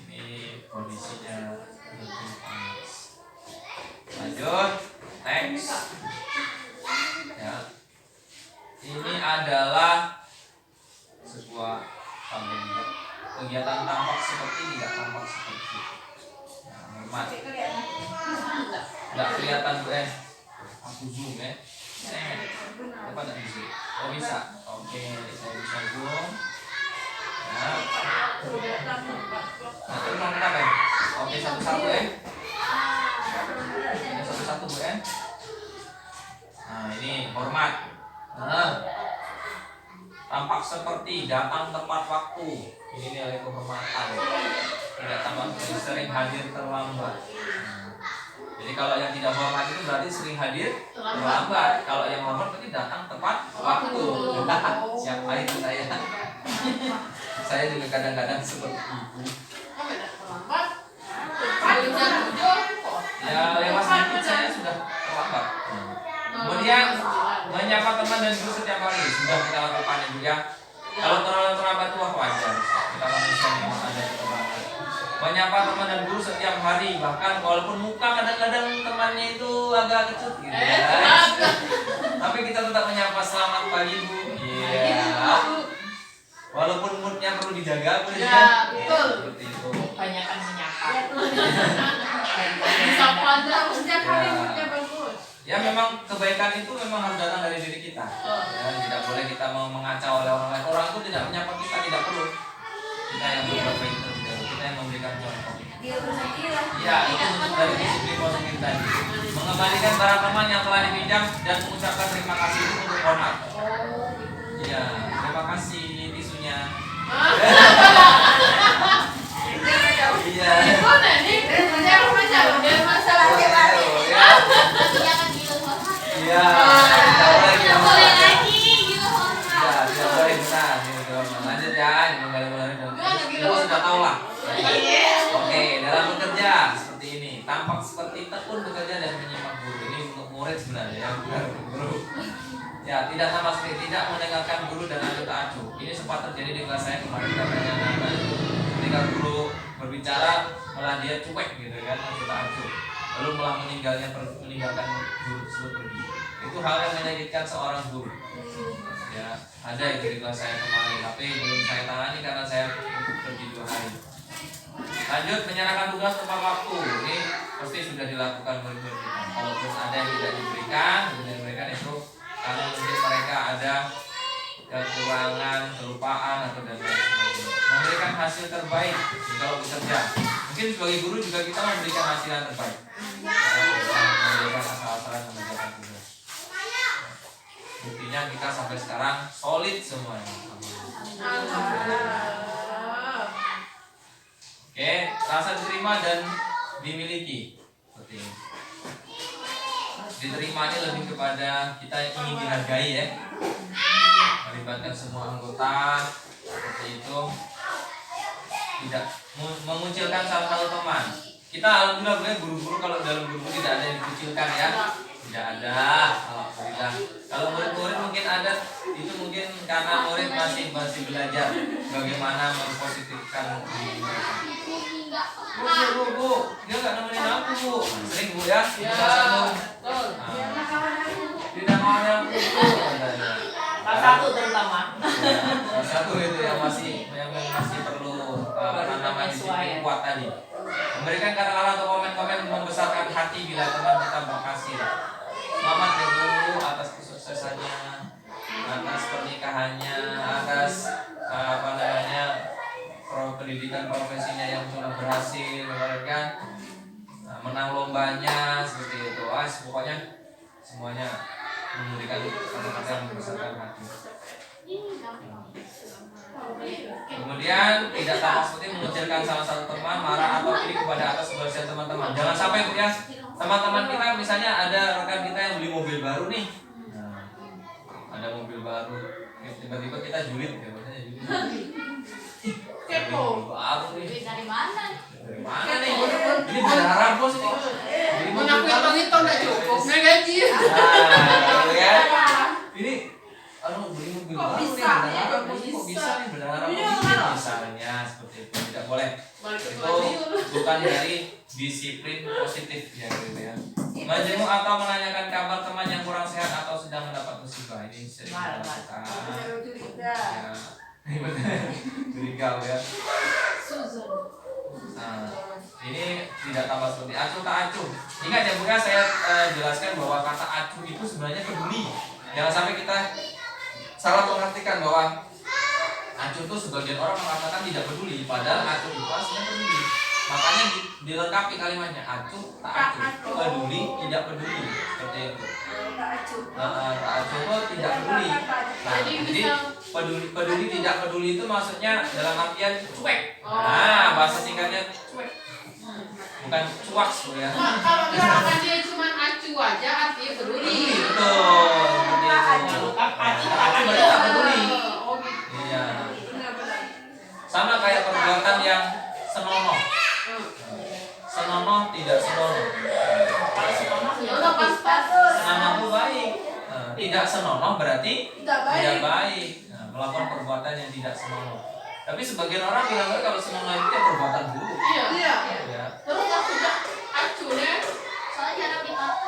Ini kondisinya lebih panas. Lanjut, next. Ya, ini adalah sebuah tabel kegiatan tampak seperti tidak tampak seperti. Nah, hormat. Nggak kelihatan Bu aku zoom apa nggak bisa? Oh bisa, oke saya bisa zoom. Nah, terus mau kenapa ya? Oke satu-satu ini satu-satu Bu Nah ini hormat. Nah, tampak seperti datang tepat waktu. Ini nilai kehormatan. Tidak tampak sering hadir terlambat. Jadi kalau yang tidak hormat itu berarti sering hadir terlambat. Kalau yang hormat berarti datang tepat waktu. Siapa itu saya? Saya juga kadang-kadang seperti itu. Ya lewat sedikit saya sudah terlambat. Kemudian menyapa teman dan guru setiap hari sudah kita lakukan Ibu ya. Kalau terlambat itu wajar. Kita manusia memang ada kekurangan. Menyapa teman dan guru setiap hari, bahkan walaupun muka kadang-kadang temannya itu agak kecut gitu ya. Tapi kita tetap menyapa, selamat pagi Bu. Iya. Walaupun moodnya perlu dijaga, Bu Ya, betul. Seperti itu. Kebanyakan menyapa. Sapa aja setiap hari moodnya bagus. Ya memang kebaikan itu memang harus datang dari diri kita. Ya, tidak boleh kita mengacau oleh orang lain. Orang itu tidak menyapa kita, tidak perlu. Kita yang berbuat baik terlebih dahulu, kita yang memberikan contoh. Dia bersedia. Ya, itu untuk dari disiplin positif tadi. Mengembalikan barang teman yang telah dipinjam dan mengucapkan terima kasih itu untuk hormat. Iya, terima kasih tisunya. Iya. Iya. Tidak boleh lagi. Ya, tidak boleh benar. Lanjut ya, Ibu sudah tahu lah. Oke, dalam bekerja seperti ini, tampak seperti tekun bekerja dan menyimak guru. Ini untuk murid sebenarnya ya, bukan untuk guru. Ya, tidak sama sekali tidak mendengarkan guru dan anggota acuh. Ini sempat terjadi di kelas saya kemarin katanya anak itu ketika guru berbicara malah dia cuek gitu kan, anggota acuh. Lalu malah meninggalkan guru tersebut pergi. Itu hal yang menyakitkan seorang guru. Ya, ada itu di kelas saya kemarin, tapi belum saya tangani karena saya pergi 2 hari. Lanjut, menyerahkan tugas tepat waktu. Ini pasti sudah dilakukan murid-murid kita. Kalaupun ada yang tidak diberikan itu karena mungkin mereka ada kekurangan, kelupaan atau dan lain sebagainya. Memberikan hasil terbaik kalau bekerja. Mungkin sebagai guru juga kita memberikan hasil yang terbaik. Memberikan asal-asalan mengerjakan tugas. Buktinya kita sampai sekarang solid semuanya. Oke, rasa diterima dan dimiliki seperti ini. Diterima ini lebih kepada kita ingin dihargai ya. Melibatkan semua anggota seperti itu. Tidak mengucilkan salah satu teman. Kita alhamdulillah guru-guru kalau dalam guru tidak ada yang dikucilkan ya. Tidak ada, alhamdulillah. Kalau murid-murid mungkin ada, itu mungkin karena murid masih belajar bagaimana mempositifkan diri mereka. Bu, dia nggak nemenin aku Bu. Sering Bu ya? Tidak mau yang Kelas 1 terutama. Kelas 1 itu yang masih perlu disiplin kuat tadi. Memberikan kata-kata atau komen-komen membesarkan hati bila teman kita berhasil. Selamat ya Bu atas kesuksesannya, atas pernikahannya, atas pendidikan profesinya yang sudah berhasil, kan? Menang lombanya seperti itu. Pokoknya semuanya memberikan kata-kata yang membesarkan hati. Kemudian tidak tampak seperti mengucilkan salah satu teman, marah atau iri kepada atas keberhasilan teman-teman. Jangan sampai Bu ya, teman-teman kita misalnya ada rekan kita yang beli mobil baru nih. baru. Tiba-tiba kita julid ya, maksudnya julid. Kepo. Baru nih. Duit dari mana? Dari mana nih? Ini berharap bos ini. Jadi Mengaku itu nggak cukup, nggak gaji. Nah, gitu kan? Ini aduh beli mobil Kok baru nih, bisa ya? berharap Kok nih, kok bisa? bisa nih berharap Iya. misalnya seperti itu tidak boleh. Balik ke Itu Madiun. bukan dari disiplin positif ya gitu ya. Menjenguk atau menanyakan kabar teman yang kurang sehat atau sedang mendapat musibah ini sering dilakukan. Baru curiga. Ya, curiga ya. Susan. Nah, ini tidak tambah seperti acuh tak acuh. Ingat ya bukan saya jelaskan bahwa kata acuh itu sebenarnya peduli. Jangan sampai kita salah mengartikan bahwa acuh itu sebagian orang mengatakan tidak peduli, padahal acuh itu aslinya peduli. Makanya dilengkapi kalimatnya acuh tak acuh, peduli tidak peduli seperti itu. Tak acuh. Tak acuh itu tidak peduli. Nah, Jadi jadi misal peduli tidak peduli itu maksudnya dalam artian cuek. Oh. Nah, bahasa singkatnya cuek. Bukan cuak ya. kalau misalkan dia cuma acu aja artinya peduli. Betul. Seperti itu. Tapi berarti tak peduli. Oh gitu. Iya. Benar-benar. Sama kayak perbuatan yang senonoh. Senonoh tidak senonoh. Kalau senonoh ya udah pas-pas. Senonoh itu baik. Tidak senonoh berarti Tidak baik. tidak baik. Nah, melakukan perbuatan yang tidak senonoh. Tapi sebagian orang bilang kalau senonoh itu ya perbuatan buruk. Iya. Iya. Ya. Terus maksudnya acunya Soalnya jarang dipakai.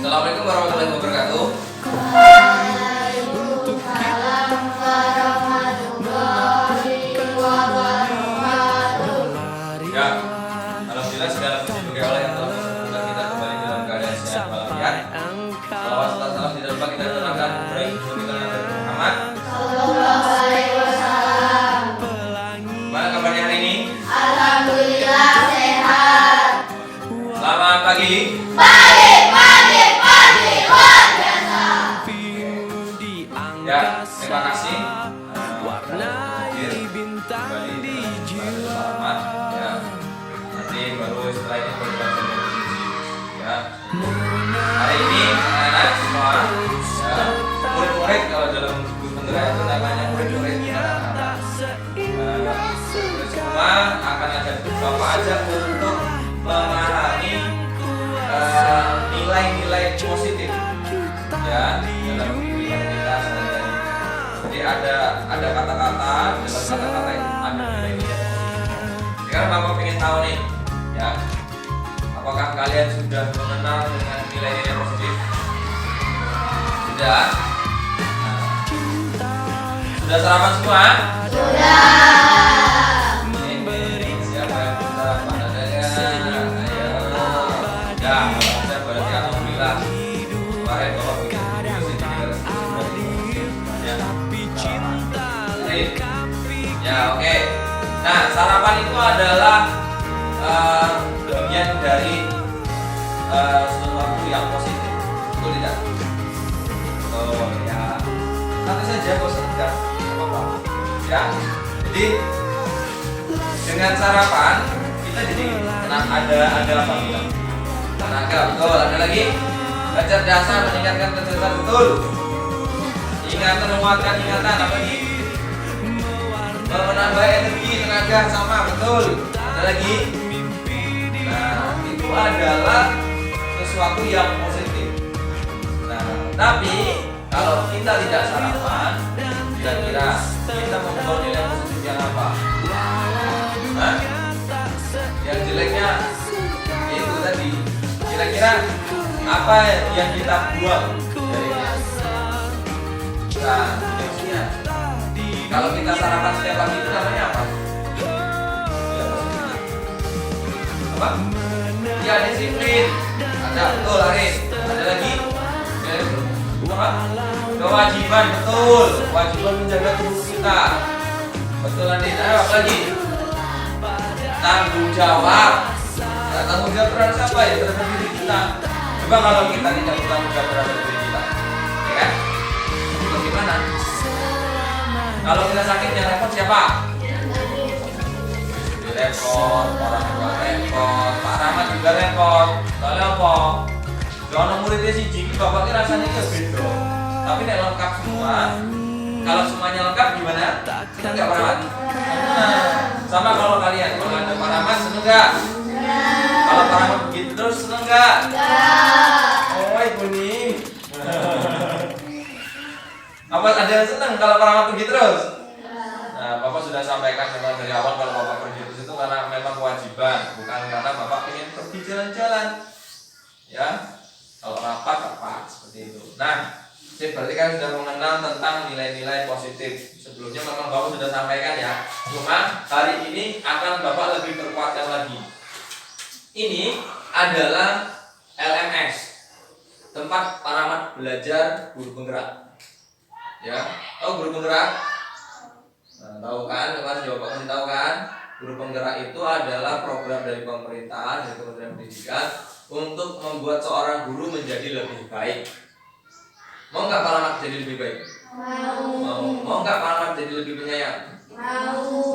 Assalamualaikum warahmatullahi wabarakatuh. Ya, alhamdulillah segala puji bagi Allah yang telah mempertemukan kita kembali dalam keadaan sehat walafiat. Salawat serta salam tidak lupa kita terangkan kepada Rasul kita Nabi Muhammad. Gimana kabarnya hari ini? Alhamdulillah sehat. Selamat pagi. Ya, terima kasih. Hadir kembali dengan selamat. Ya, nanti baru setelah ini baru belajar berfungsi. Ya, hari ini anak-anak semua, ya, murid-murid kalau dalam buku penilaian itu namanya murid-murid. Murid semua akan ada beberapa aja untuk memahami nilai-nilai positif. Ya, dalam kehidupan kita sehari-hari. Jadi ada kata-kata, dalam kata-kata itu ada nilai-nilai. Sekarang Bapak ingin tahu nih, ya, apakah kalian sudah mengenal dengan nilai-nilai positif? Sudah? Nah, sudah sarapan semua? Sudah. Siapa yang sudah pada dagang? Ayo. Ya, kalau sudah berarti alhamdulillah. Ya, oke. Nah, sarapan itu adalah bagian dari sesuatu yang positif. Betul tidak? Oh ya. Santai saja, bosan tidak apa-apa. Ya. Jadi dengan sarapan kita jadi ada apa bilang? Tenaga, betul. Ada lagi kecerdasan, meningkatkan kecerdasan, betul. Ingatan, menguatkan ingatan, apa lagi? Menambah energi, tenaga, sama, betul. Ada lagi? Nah, itu adalah sesuatu yang positif. Nah, tapi kalau kita tidak sarapan, kira-kira kita membawa nilai positif yang apa? Hah? Yang jeleknya itu tadi. Kira-kira apa yang kita buang dari nah, maksudnya kalau kita sarapan setiap pagi itu namanya apa? Apa? Ya, disiplin. Ada, betul, Aris. Ada lagi? Apa? Kewajiban, betul. Kewajiban menjaga tubuh kita. Betul, Andin. Ayo, apa lagi? Tanggung jawab. Nah, tanggung jawab terhadap siapa ya? Terhadap diri kita. Coba kalau kita tidak bertanggung jawab terhadap diri kita, ya kan? Bagaimana? Kalau kita sakit yang repot siapa? Repot, orang tua repot, Pak Rahmat juga repot. Soalnya apa? Kalau muridnya si Jiki, bapaknya rasanya itu beda. Tapi nek lengkap semua, kalau semuanya lengkap gimana? Kita nggak Pak Rahmat? Nah, sama kalau kalian, kalau ada Pak Rahmat seneng nggak? Kalau Pak Rahmat begitu terus seneng nggak? Oh, kuning. Apa ada yang seneng kalau Pak Rahmat pergi terus? Nah, Bapak sudah sampaikan memang dari awal kalau Bapak pergi terus itu karena memang kewajiban, bukan karena Bapak ingin pergi jalan-jalan. Ya, kalau rapat seperti itu. Nah, berarti kan sudah mengenal tentang nilai-nilai positif. Sebelumnya memang Bapak sudah sampaikan ya. Cuma hari ini akan Bapak lebih perkuatkan lagi. Ini adalah LMS, tempat Pak Rahmat belajar guru penggerak. Ya, tahu guru penggerak? Nah, tahu kan? Mas jawab kasih tahu kan? Guru penggerak itu adalah program dari pemerintah, dari Kementerian Pendidikan untuk membuat seorang guru menjadi lebih baik. Mau nggak Pak Rahmat jadi lebih baik? Mau. Mau nggak Pak Rahmat jadi lebih penyayang?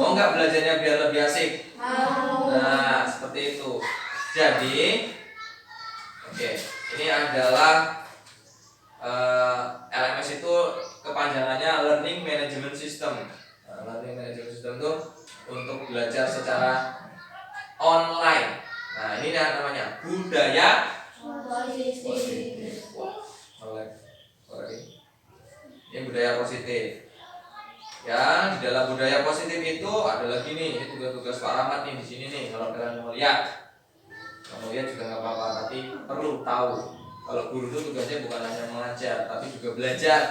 Mau nggak belajarnya biar lebih asik? Nah, seperti itu. Jadi, oke, ini adalah LMS itu kepanjangannya Learning Management System. Learning Management System itu untuk belajar secara online. Nah, ini namanya budaya positif. Ini budaya positif. Ya, di dalam budaya positif itu ada lagi nih, ini tugas-tugas Pak Rahmat nih di sini nih. Kalau kalian mau lihat, kamu lihat juga nggak apa-apa, tapi perlu tahu. Kalau guru itu tugasnya bukan hanya mengajar, tapi juga belajar.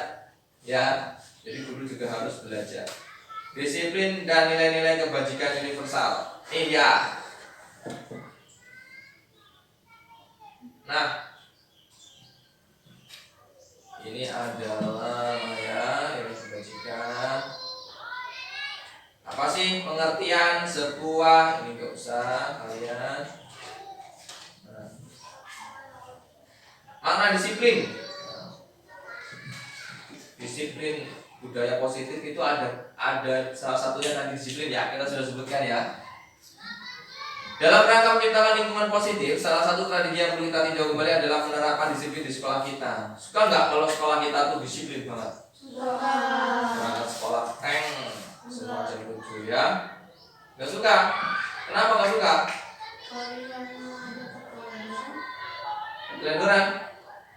Ya, jadi guru juga harus belajar. Disiplin dan nilai-nilai kebajikan universal. Iya. Nah, ini adalah ya ini kebajikan. Apa sih pengertian sebuah? Ini nggak usah kalian. Nah. Makna disiplin. Disiplin budaya positif itu ada salah satunya tadi disiplin ya, kita sudah sebutkan ya. Dalam rangka menciptakan lingkungan positif, salah satu strategi yang perlu kita tinjau kembali adalah penerapan disiplin di sekolah kita. Suka nggak kalau sekolah kita tuh disiplin banget? Suka. Berangkat sekolah semacam itu ya? Nggak suka? Kenapa nggak suka? Telenduran.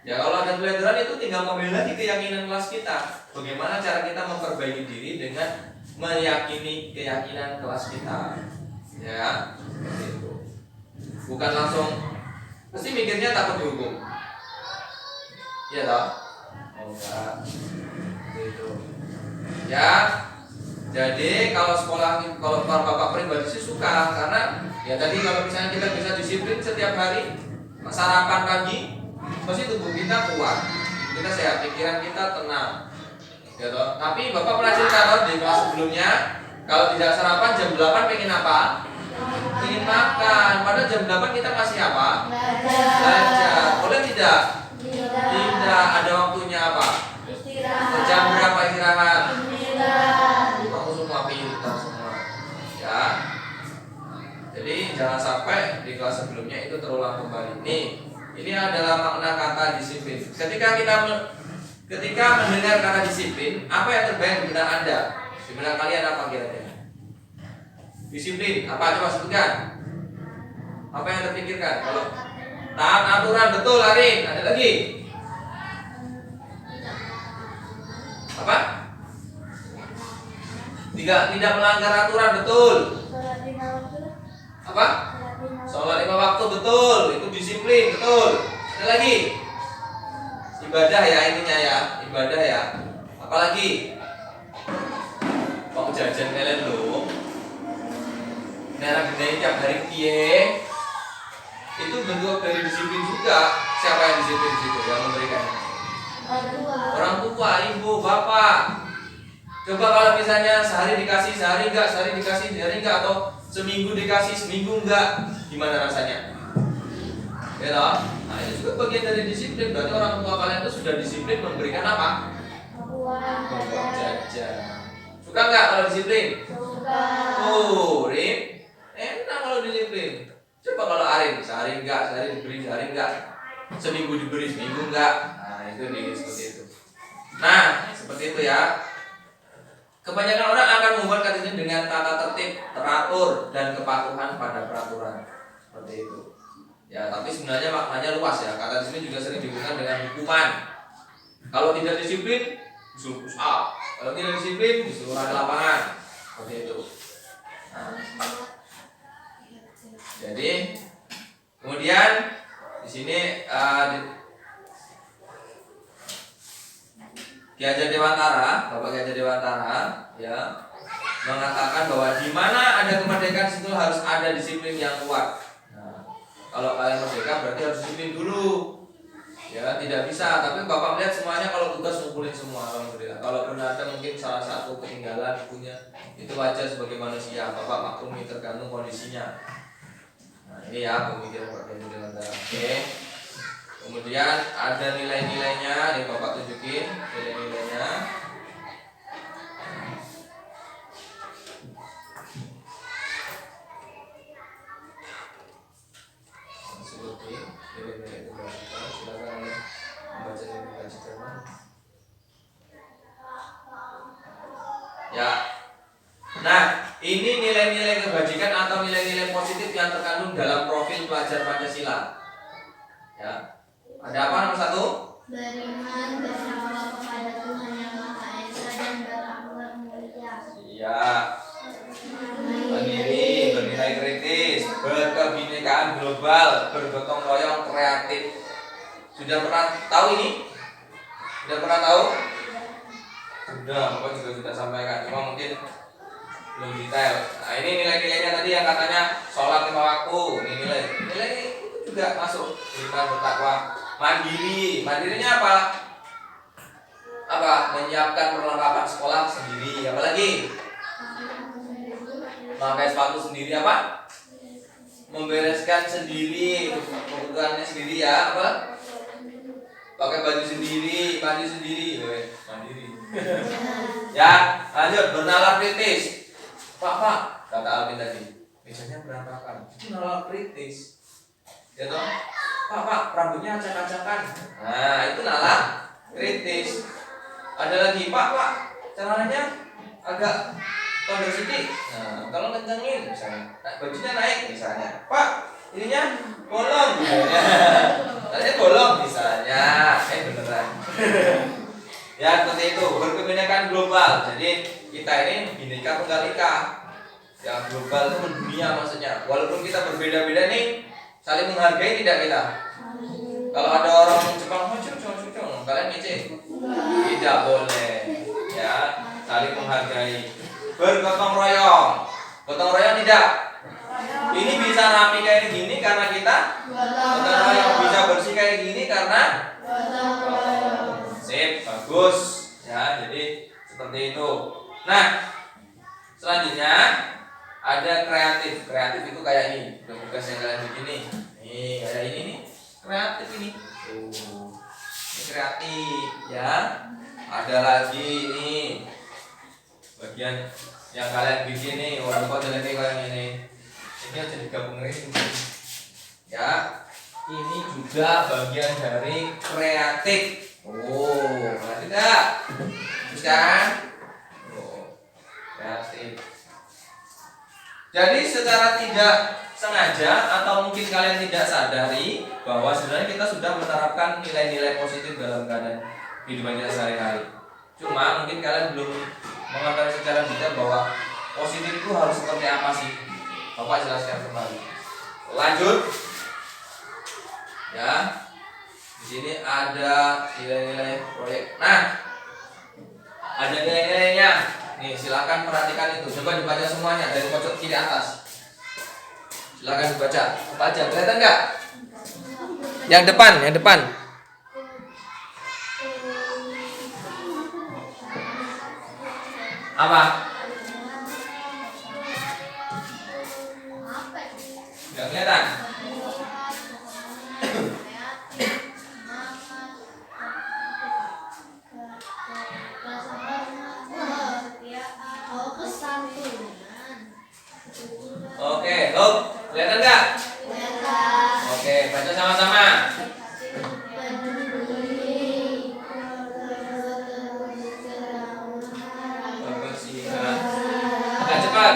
Ya kalau ada telenduran itu tinggal kembali lagi keyakinan kelas kita. Bagaimana cara kita memperbaiki diri dengan meyakini keyakinan kelas kita. Ya, seperti itu. Bukan langsung pasti mikirnya takut dihukum. Iya toh? Oh enggak. Gitu. Ya. Jadi kalau Bapak pribadi sih suka karena ya tadi kalau misalnya kita bisa disiplin setiap hari sarapan pagi, pasti tubuh kita kuat, kita sehat, pikiran kita tenang. Ya toh? Tapi Bapak pernah cerita toh di kelas sebelumnya Kalau tidak sarapan jam 8 pengen apa? Pengen makan. Padahal jam 8 kita masih apa? Belajar. Boleh tidak? Tidak. Ada waktunya apa? Jam berapa istirahat? Kamu semua pintar semua. Ya. Jadi jangan sampai di kelas sebelumnya itu terulang kembali. Ini adalah makna kata disiplin. Ketika mendengar kata disiplin, apa yang terbayang di benak Anda? Di benak kalian apa kira-kira? Disiplin, apa coba sebutkan? Apa yang terpikirkan? Kalau taat aturan, betul Arin. Ada lagi? Apa? Tidak melanggar aturan, betul. Apa? Sholat 5 waktu, betul. Itu disiplin, betul. Ada lagi? Ibadah ya ininya ya, ibadah ya. Apalagi? Mau jajan kalian loh. Nera gede tiap hari piye. Itu bentuk dari disiplin juga. Siapa yang disiplin di situ yang memberikan? Orang tua, ibu, bapak. Coba kalau misalnya sehari dikasih, sehari enggak, sehari dikasih, sehari enggak, atau seminggu dikasih, seminggu enggak, gimana rasanya? Ya toh? Nah itu juga bagian dari disiplin. Berarti orang tua kalian itu sudah disiplin memberikan apa? Uang jajan. Suka enggak kalau disiplin? Suka. Oh, Rin, enak kalau disiplin. Coba kalau Arin, sehari enggak, sehari diberi, sehari enggak, seminggu diberi, seminggu enggak. Nah itu seperti itu. Nah seperti itu ya. Kebanyakan orang akan membuat kata disiplin dengan tata tertib, teratur, dan kepatuhan pada peraturan. Seperti itu. Ya, tapi sebenarnya maknanya luas ya. Kata disiplin juga sering dihubungkan dengan hukuman. Kalau tidak disiplin, disuruh push up. Kalau tidak disiplin, disuruh lari lapangan. Seperti itu. Nah. Jadi, kemudian di sini Ki Hajar Dewantara, Bapak Ki Hajar Dewantara, ya, mengatakan bahwa di mana ada kemerdekaan situ harus ada disiplin yang kuat. Nah, kalau kalian merdeka berarti harus disiplin dulu. Ya, tidak bisa. Tapi Bapak melihat semuanya kalau tugas ngumpulin semua, alhamdulillah. Kalaupun ada mungkin salah satu ketinggalan punya, itu wajar sebagai manusia. Bapak maklumi tergantung kondisinya. Nah, ini ya pemikiran Bapak Ki Hajar Dewantara. Oke. Kemudian ada nilai-nilainya, nih Bapak tunjukin nilai-nilainya. Seperti nilai-nilai itu berapa? Silakan membaca nilai-nilai. Ya. Nah, ini nilai-nilai kebajikan atau nilai-nilai positif yang terkandung dalam profil pelajar Pancasila. Ya. Ada apa nomor 1? Beriman bersama kepada Tuhan Yang Maha Esa dan berakhlak mulia. Iya. Mandiri, bernilai kritis, berkebinekaan global, bergotong royong, kreatif. Sudah pernah tahu ini? Sudah pernah tahu? Sudah, Bapak juga sudah sampaikan. Cuma mungkin belum detail. Nah, ini nilai-nilainya tadi yang katanya sholat 5 waktu. Ini nilai itu juga masuk. Beriman, bertakwa, mandiri. Mandirinya apa? Apa? Menyiapkan perlengkapan sekolah sendiri. Apa lagi? Memakai sepatu sendiri apa? Membereskan sendiri kebutuhannya sendiri ya. Apa? Pakai baju sendiri, mandi sendiri. Mandiri. Ya, lanjut. Bernalar kritis. Pak, kata Alvin tadi, mejanya berantakan. Itu nalar kritis. Ya toh? Pak, rambutnya acak-acakan. Nah, itu nalar kritis. Ada lagi, Pak, celananya agak tondok sedikit. Nah, tolong kencengin misalnya. Bajunya naik misalnya. Pak, ininya bolong misalnya. Tadinya bolong misalnya. Beneran. Ya, seperti itu. Berkebinekaan global. Jadi kita ini bineka tunggal ika. Yang global itu mendunia maksudnya. Walaupun kita berbeda-beda nih, saling menghargai tidak kita? Kalau ada orang Jepang, kalian ngece? Tidak boleh. Ya, saling menghargai. Bergotong royong. Gotong royong tidak? Ini bisa rapi kayak gini karena kita gotong royong. Bisa bersih kayak gini karena gotong royong. Sip, bagus. Ya, jadi seperti itu. Nah, Selanjutnya ada kreatif. Kreatif itu kayak ini. Tugas yang kalian bikin nih. Nih kayak ini nih. Kreatif ini. Tuh. Ini kreatif ya. Ada lagi nih bagian yang kalian bikin nih. Kok jadi kayak ini. Ini aja digabung ini. Ya. Ini juga bagian dari kreatif. Oh, berarti enggak? Terus kan? Oh, kreatif. Jadi secara tidak sengaja atau mungkin kalian tidak sadari bahwa sebenarnya kita sudah menerapkan nilai-nilai positif dalam keadaan kehidupan kita sehari-hari. Cuma mungkin kalian belum mengetahui secara detail bahwa positif itu harus seperti apa sih? Bapak jelaskan kembali. Lanjut. Ya, di sini ada nilai-nilai proyek. Nah, ada nilai-nilainya. Nih, silakan perhatikan itu. Coba dibaca semuanya dari pojok kiri atas. Silakan dibaca. Baca, kelihatan nggak? Yang depan, yang depan. Apa? Nggak kelihatan. Oke, Hop, kelihatan nggak? Oke, baca sama-sama. Kebersihan. Agak cepat.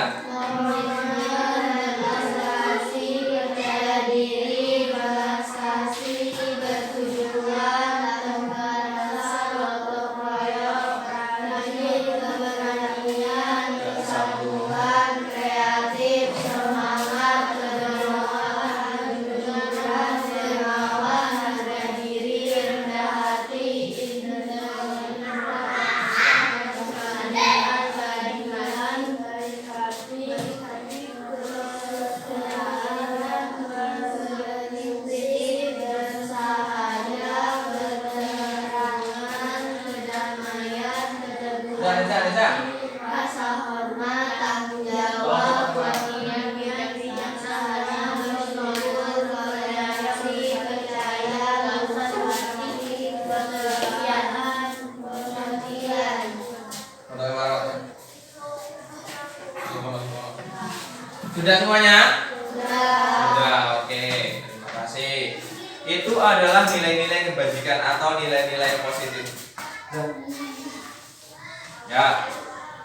Desa. Rasa hormat, tanggung jawab, kewajiban, kebijaksanaan, bersyukur, toleransi, percaya, berbakti, pengertian, pengertian. Sudah semuanya? Sudah. Sudah, oke. Terima kasih. Itu adalah nilai-nilai kebajikan atau nilai-nilai positif. Ya,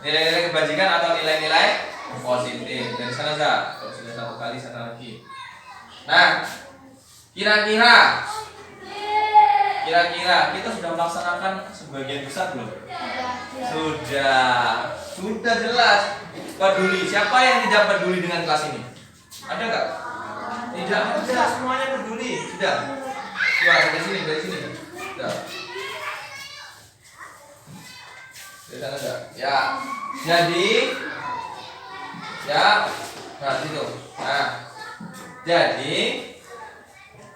nilai-nilai kebajikan atau nilai-nilai positif. Dari sana saja. Kalau sudah satu kali, sana lagi. Nah, kira-kira kita sudah melaksanakan sebagian besar belum? Sudah jelas. Peduli. Siapa yang tidak peduli dengan kelas ini? Ada nggak? Tidak ada. Semuanya peduli. Sudah. Wah, dari sini. Sudah. Kelihatan enggak? Ya. Jadi ya, nah situ. Nah. Jadi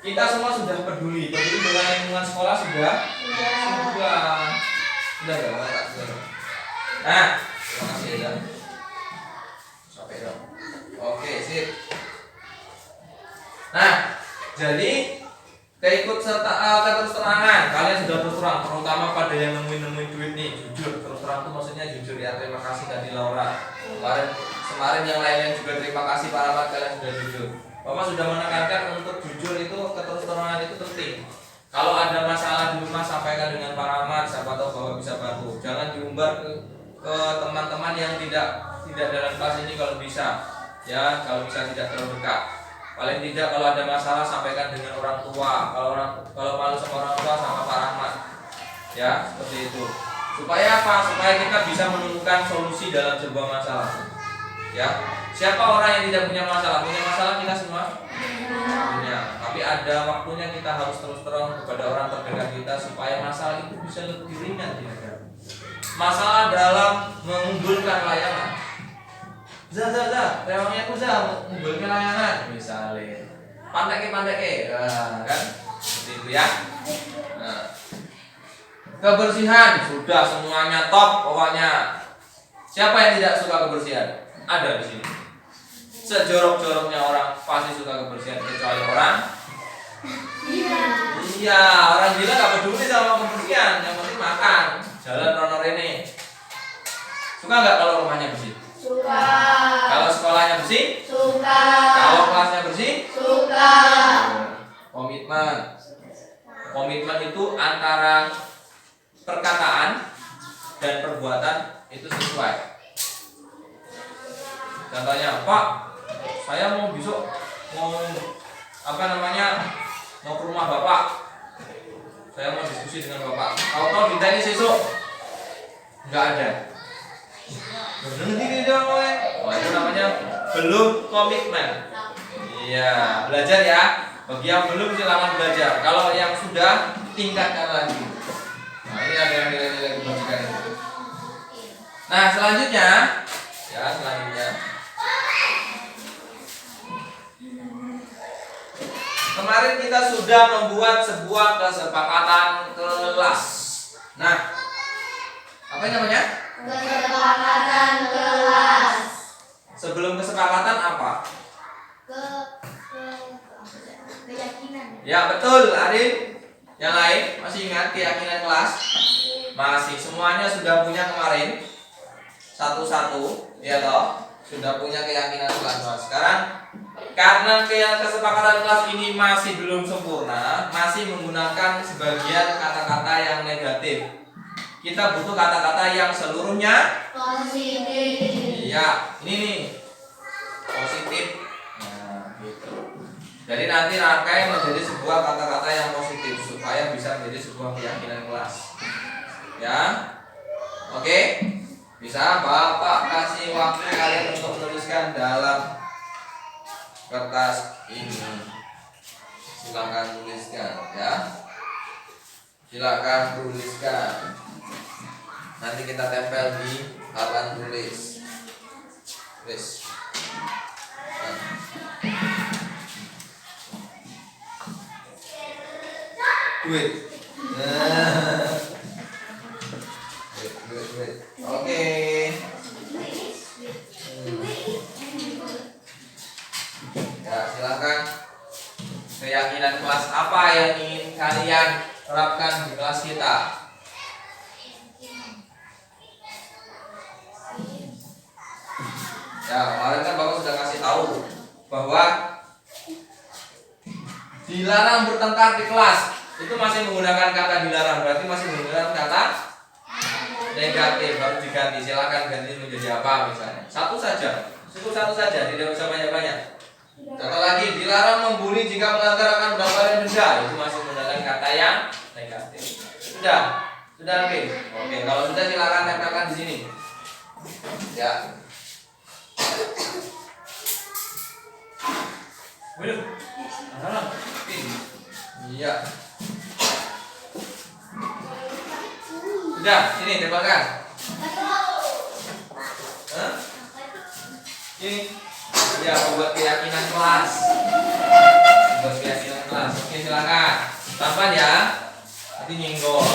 kita semua sudah peduli dengan lingkungan sekolah sudah. Nah, terima kasih ya. Sampai dong. Oke, sip. Nah, jadi keterus-terangan kalian sudah terus terang, terutama pada yang nemuin duit nih, jujur terus terang tuh maksudnya jujur ya. Terima kasih tadi Laura, kemarin yang lainnya juga terima kasih para amat kalian sudah jujur. Bapak sudah menekankan untuk jujur itu, keterus-terangan itu penting. Kalau ada masalah di rumah sampaikan dengan para amat, siapa tahu Bapak bisa bantu. Jangan diumbar ke teman-teman yang tidak dalam kelas ini kalau bisa, ya kalau bisa tidak terlalu dekat. Paling tidak kalau ada masalah sampaikan dengan orang tua. Kalau malu sama orang tua sama Pak Rahmat. Ya, seperti itu. Supaya apa? Supaya kita bisa menemukan solusi dalam sebuah masalah. Ya. Siapa orang yang tidak punya masalah? Punya masalah kita semua? Punya. Tapi ada waktunya kita harus terus terang kepada orang terdekat kita supaya masalah itu bisa lebih ringan dihadapi. Masalah dalam mengunggulkan layangan. Rewangnya aku mengunggulkan layangan misalnya. Pandai kan? Seperti itu ya. Nah. Kebersihan sudah semuanya top pokoknya. Siapa yang tidak suka kebersihan? Ada di sini. Sejorok-joroknya orang pasti suka kebersihan kecuali orang. Iya, orang gila nggak peduli sama kebersihan, yang penting makan. Jalan rono rene. Suka nggak kalau rumahnya bersih? Suka. Kalau sekolahnya bersih? Suka. Kalau kelasnya bersih? Suka. Komitmen. Komitmen itu antara perkataan dan perbuatan itu sesuai. Contohnya, Pak, saya mau besok mau mau ke rumah Bapak. Saya mau diskusi dengan Bapak. Tahu-tahu kita ini sesuk nggak ada. Berhenti dong, weh. Oh, itu namanya belum komitmen. Iya, belajar ya. Bagi yang belum silakan belajar. Kalau yang sudah tingkatkan lagi. Nah, ini ada nilai-nilai kebajikan itu. Nah, selanjutnya. Kemarin kita sudah membuat sebuah kesepakatan kelas. Nah, apa yang namanya? Kesepakatan kelas. Sebelum kesepakatan apa? Keyakinan. Ya betul, Arin. Yang lain masih ingat keyakinan kelas? Masih, semuanya sudah punya kemarin. Satu-satu, ya toh? Sudah punya keyakinan kelas. Nah, sekarang karena kesepakatan kelas ini masih belum sempurna, masih menggunakan sebagian kata-kata yang negatif. Kita butuh kata-kata yang seluruhnya Positif. iya, ini nih. Positif. Nah, gitu. Jadi nanti rangkai menjadi sebuah kata-kata yang positif supaya bisa menjadi sebuah keyakinan kelas. Ya. Oke. Bisa Bapak kasih waktu kalian untuk menuliskan dalam kertas ini. Silakan tuliskan ya. Silakan tuliskan. Nanti kita tempel di papan tulis. Tulis. Duit. Duit. Oke. Ya, silakan. Keyakinan kelas apa yang ingin kalian terapkan di kelas kita? Ya, kemarin kan Bapak sudah kasih tahu bahwa dilarang bertengkar di kelas. Itu masih menggunakan kata dilarang, berarti masih menggunakan kata negatif. Harus diganti, silakan ganti menjadi apa misalnya. Satu saja, cukup satu saja, tidak usah banyak-banyak. Contoh lagi, dilarang membuli jika melanggar akan mendapatkan denda. Itu masih menggunakan kata yang negatif. Sudah oke. Oke, kalau sudah silakan tempelkan di sini. Ya. Belum. Iya. Sudah, sini tempelkan. Hah? Ini. Ya, buat keyakinan kelas. Buat keyakinan kelas. Oke, silakan. Tampan ya. Nanti nyenggol.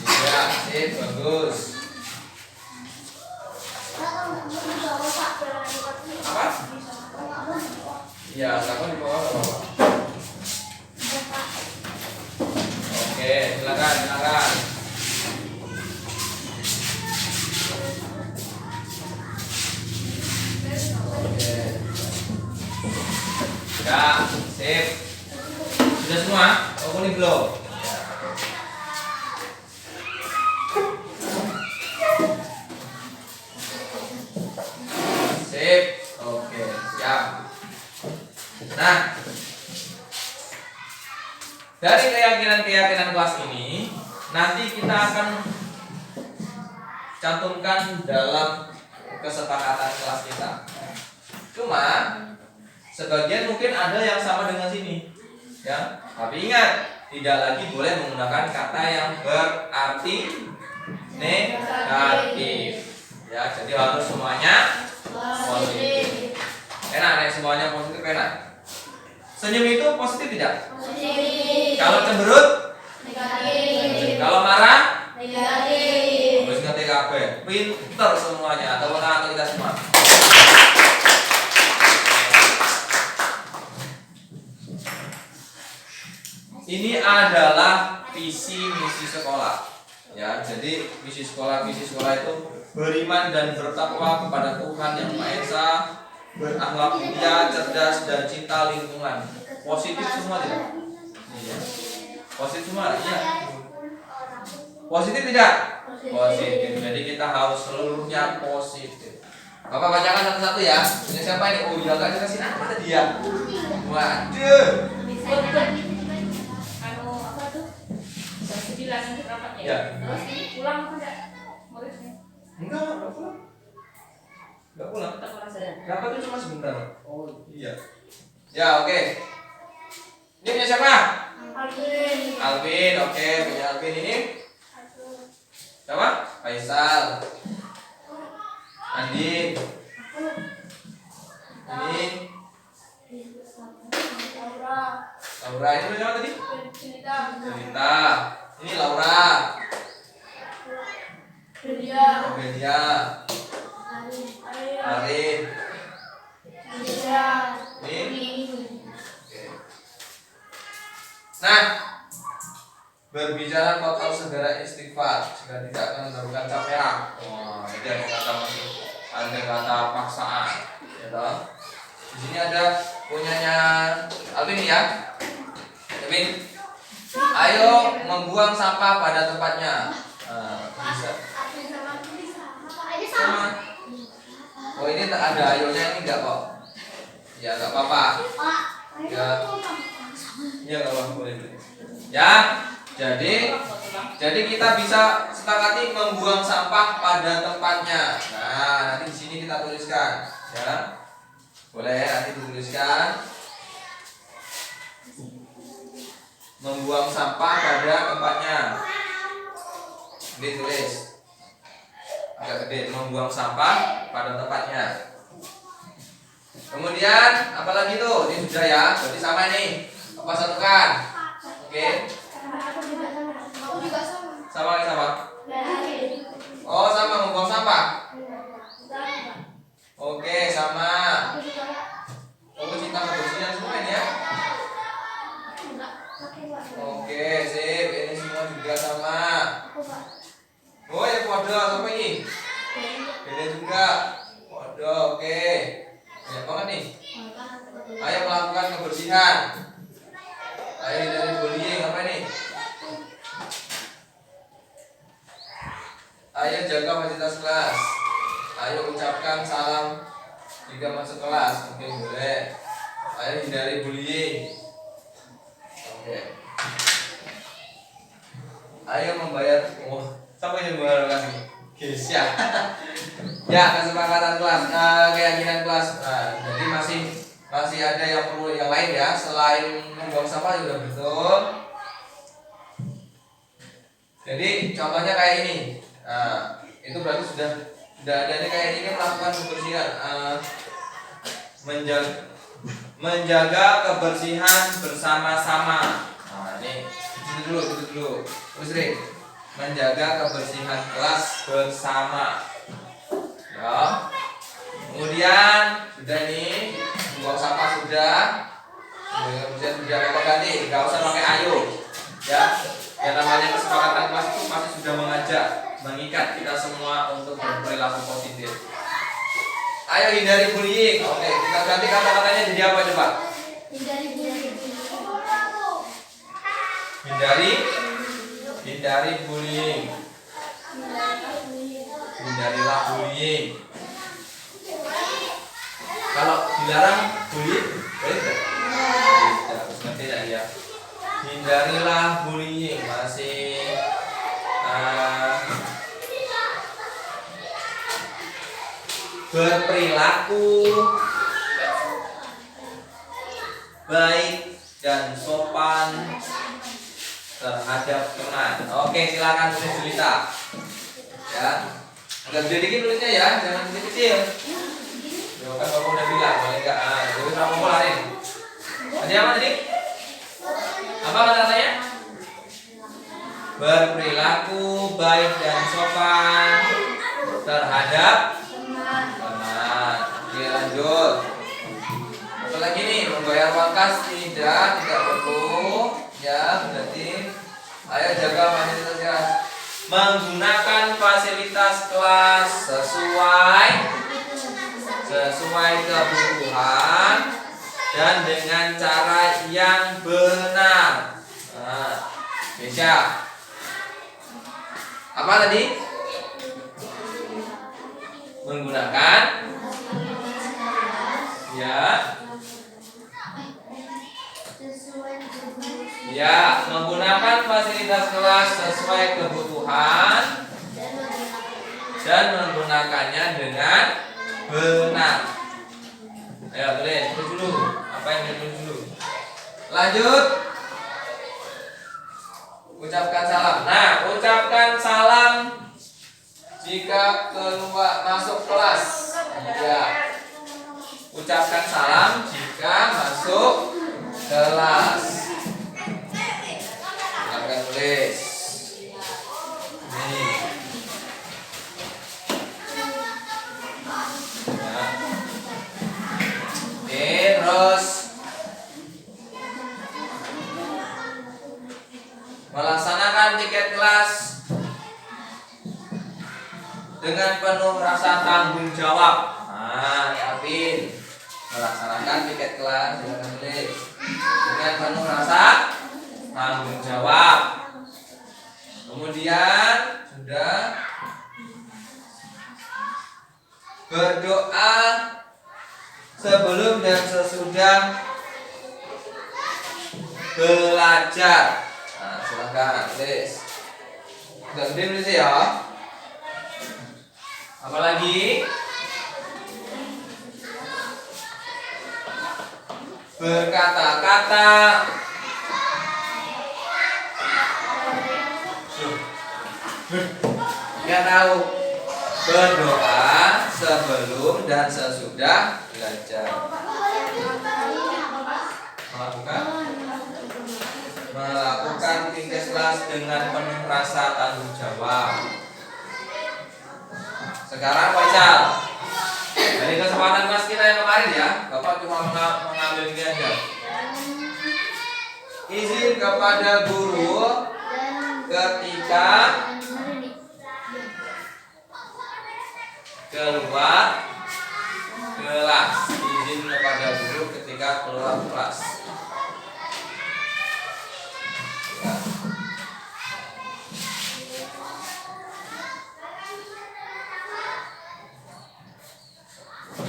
Ya, sip, bagus. Apa? Iya, silakan di bawah apa? Oke, silakan. Oke. Ya, sip. Sudah semua? Oh, kuning belum? Sip. Oke, siap. Nah, dari keyakinan kelas ini nanti kita akan cantumkan dalam kesepakatan kelas kita. Cuma sebagian mungkin ada yang sama dengan sini, ya. Tapi ingat, tidak lagi boleh menggunakan kata yang berarti negatif. Ya, jadi harus semuanya positif. Enak nih, semuanya positif enak. Senyum itu positif tidak? Positif. Kalau cemberut? Negatif. Kalau marah? Negatif. Harus ngerti kabeh. Pinter semuanya, atau kita semua. ini adalah visi misi sekolah. Ya, jadi misi sekolah itu beriman dan bertakwa kepada Tuhan Yang Maha Esa, berakhlak mulia, cerdas dan cinta lingkungan. Positif semua tidak? Iya. Positif semua? Iya. Positif tidak? Positif. Jadi kita harus seluruhnya positif. Bapak bacakan satu-satu ya. Punya siapa ini? Oh iya, nggak dikasih nama tadi ya. Waduh. Anu apa tuh? Saya bilang itu rapatnya. Ya. Terus ini pulang apa enggak? Muridnya. Enggak pulang. Enggak pulang. Tetap pulang saja. Rapat itu cuma sebentar. Oh iya. Ya oke. Ini punya siapa? Alvin. Oke, punya Alvin ini. Siapa? Faisal. Andi. Ini. Laura itu siapa tadi? Celita. Ini Laura. Belia. Arin. Ini. Oke. Nah, berbicara total segera istighfar jika tidak akan mendapatkan capaian. Wah, ini ada kata masih ada kata paksaan. Ya toh? Di sini ada punyanya Alvin ya. Alvin, ayo membuang sampah pada tempatnya. Bisa. Sama. Oh ini tak ada ayonya ini enggak kok. Ya enggak apa-apa. Ya. Ya enggak apa-apa boleh. Ya. Jadi kita bisa sepakati membuang sampah pada tempatnya. Nah, nanti di sini kita tuliskan, ya. Boleh nanti dituliskan. Membuang sampah pada tempatnya. Ditulis. Agak gede, membuang sampah pada tempatnya. Kemudian apalagi tuh? Ini sudah ya. Berarti sama nih. Apa satukan? Oke. Sama. Oh, sama membuang sampah. Oke, sama. Oh, cinta kebersihan semua ini ya. Oke, sip. Ini semua juga sama. Oh, ya waduh, apa ini? Beda juga. Waduh, oke. Banyak banget nih. Ayo melakukan kebersihan. Ayo dari bullying apa nih? Ayo jaga fasilitas kelas. Ayo ucapkan salam jika masuk kelas. Oke, boleh. Ayo hindari bullying. Oke. Ayo membayar. Oh, siapa yang membayar kasih? Guys ya. Ya, kesepakatan kelas, keyakinan kelas. Nah, jadi masih ada yang perlu yang lain ya selain membuang sampah sudah betul. Jadi contohnya kayak ini. Nah, itu berarti sudah adanya kayak ini melakukan kebersihan, menjaga kebersihan bersama-sama. Nah, ini itu dulu. Terus Rik, menjaga kebersihan kelas bersama. Ya. Kemudian sudah nih, membuang sampah sudah. Kemudian sudah apa ganti? Enggak usah pakai ayo. Ya. Yang namanya kesepakatan kelas itu pasti sudah mengajak, mengikat kita semua untuk berperilaku positif. Ayo hindari bullying. Oke, kita ganti kata-katanya jadi apa coba? Hindari bullying. Hindarilah bullying. Kalau dilarang bullying, boleh tidak? Tidak, ngerti tidak ya? Hindarilah bullying. Masih berperilaku baik dan sopan terhadap teman. Oke, silakan tulis Julita. Ya, agak gede dikit tulisnya ya, jangan kecil-kecil. Ya kan bapak udah bilang, boleh enggak? Jadi kamu polarin. Tadi apa tadi? Apa kata-katanya? Berperilaku baik dan sopan terhadap teman. Oke, lanjut. Apa lagi nih? Membayar uang kas tidak perlu. Ya. berarti ayo jaga fasilitas kelas. Menggunakan fasilitas kelas sesuai kebutuhan dan dengan cara yang benar. Nah, bisa. Apa tadi? Menggunakan ya. Ya, menggunakan fasilitas kelas sesuai kebutuhan dan menggunakannya dengan benar. Ayo tulis dulu. Apa yang ditulis dulu? Lanjut. Ucapkan salam. Nah, ucapkan salam jika keluar masuk kelas. Ya. Ucapkan salam jika masuk kelas. Silakan tulis. Nih. Ya. Oke, terus melaksanakan tiket kelas dengan penuh rasa tanggung jawab. Nah, Apin, melaksanakan tiket kelas dengan penuh rasa tanggung jawab. Kemudian sudah berdoa sebelum dan sesudah belajar. Nah, silakan tulis. Udah gede tulis ya. Apalagi berkata-kata ya tahu berdoa sebelum dan sesudah belajar. Melakukan tingkah kelas dengan penuh rasa tanggung jawab. Sekarang Faisal, dari kesempatan kelas kita yang kemarin ya, Bapak cuma mengambil ini aja. Izin kepada guru ketika keluar kelas. Izin kepada guru ketika keluar kelas. Ya.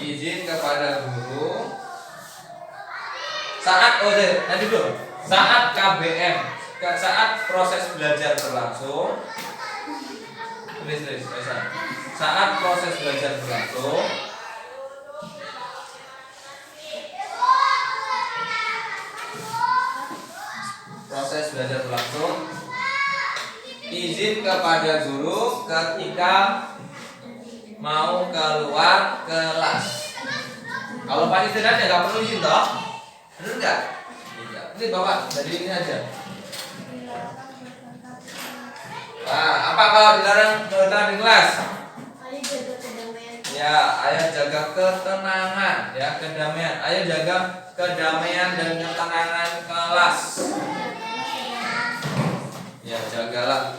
Izin kepada guru saat nanti dulu saat KBM, saat proses belajar berlangsung. Tulis saat proses belajar berlangsung izin kepada guru ketika mau keluar kelas. Kalau Pak istirahat ya nggak perlu izin toh, benar nggak? Iya. Ini Bapak dari ini aja. Nah, apa kalau dilarang di kelas? Ya, ayo jaga ketenangan, ya kedamaian. Ayo jaga kedamaian dan ketenangan kelas. Ya, jagalah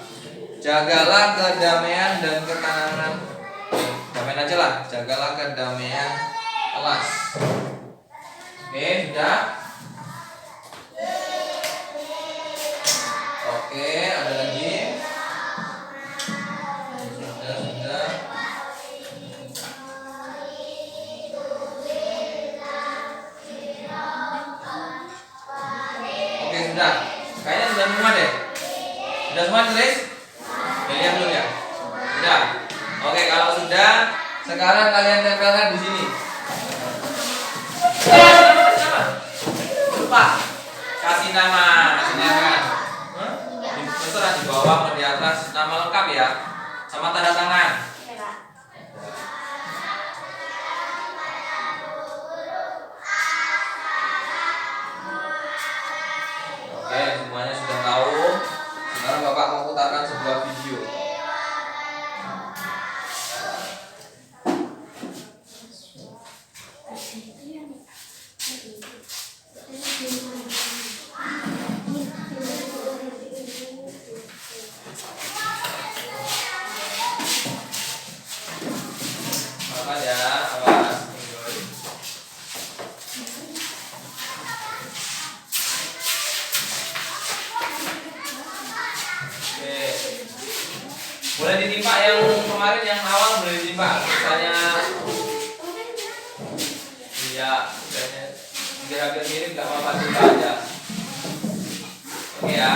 kedamaian dan ketenangan. Damaian aja lah, jagalah kedamaian kelas. Oke, sudah. Oke, ada lagi. Sudah. Oke, sudah. Kayaknya sudah semua deh. Sudah semua tulis? Udah lihat belum ya? Sudah. Oke, kalau sudah, sekarang kalian tempelkan di sini. Lupa. Kasih nama. Terserah di bawah atau di atas, nama lengkap ya, sama tanda tangan. Oke, semuanya sudah tahu. Sekarang Bapak mau putarkan sebuah video. Boleh ditimpa yang kemarin yang awal boleh ditimpa. Misalnya iya, misalnya hampir mirip nggak apa-apa timpa aja. Oke ya.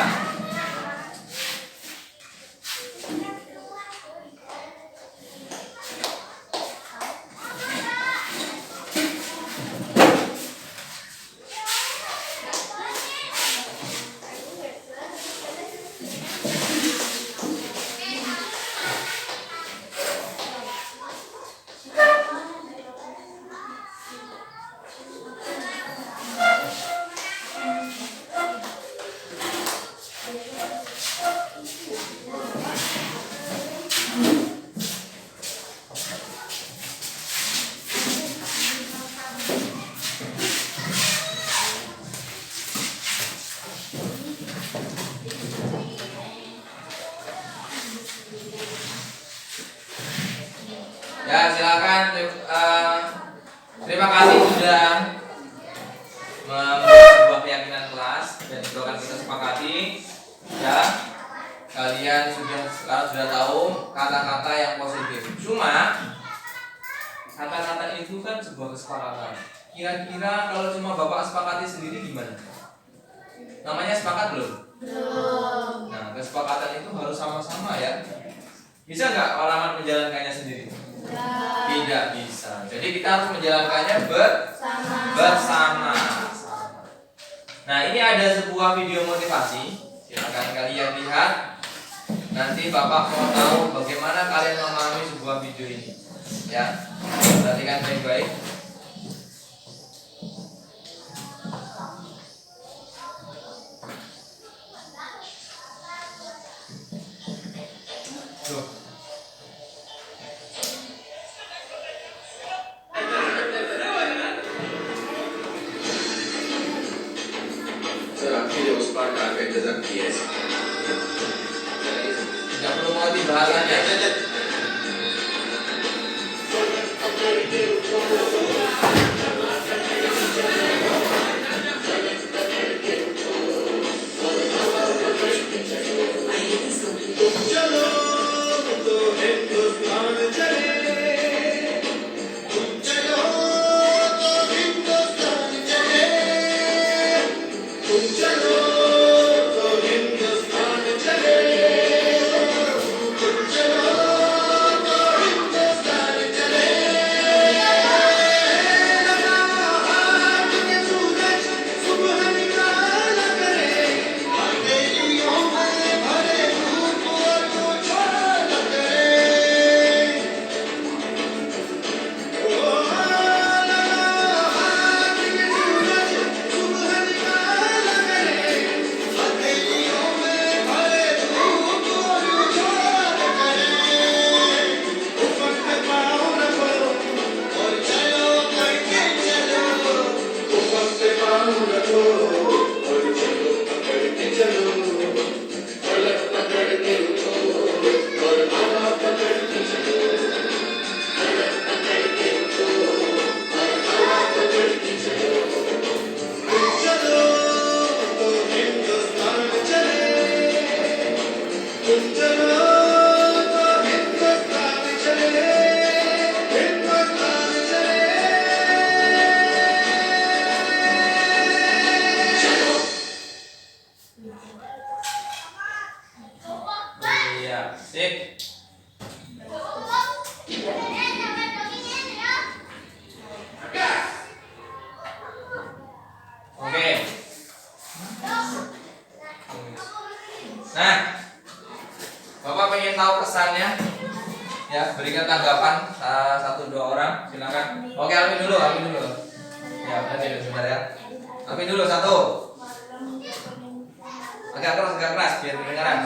Ya silakan. Terima kasih sudah membuat sebuah keyakinan kelas dan itu akan kita sepakati. Ya, kalian sekarang sudah tahu kata-kata yang positif. Cuma kata-kata itu kan sebuah kesepakatan. Kira-kira kalau cuma bapak sepakati sendiri gimana? Namanya sepakat belum? Belum. Nah, kesepakatan itu harus sama-sama ya. Bisa nggak orang menjalankannya sendiri? Tidak bisa. Jadi kita harus menjalankannya bersama. Nah, ini ada sebuah video motivasi. Silakan kalian lihat. Nanti Bapak mau tahu bagaimana kalian memahami sebuah video ini. Ya, perhatikan baik-baik. Tuh. Tidak perlu mengerti bahasanya. Iya, sip. Oke. Nah, Bapak pengen tahu pesannya? Ya, berikan tanggapan 1-2 orang, silakan. Oke, Alvin dulu. Ya, nanti sebentar ya. Alvin dulu 1. Agak keras biar kedengaran.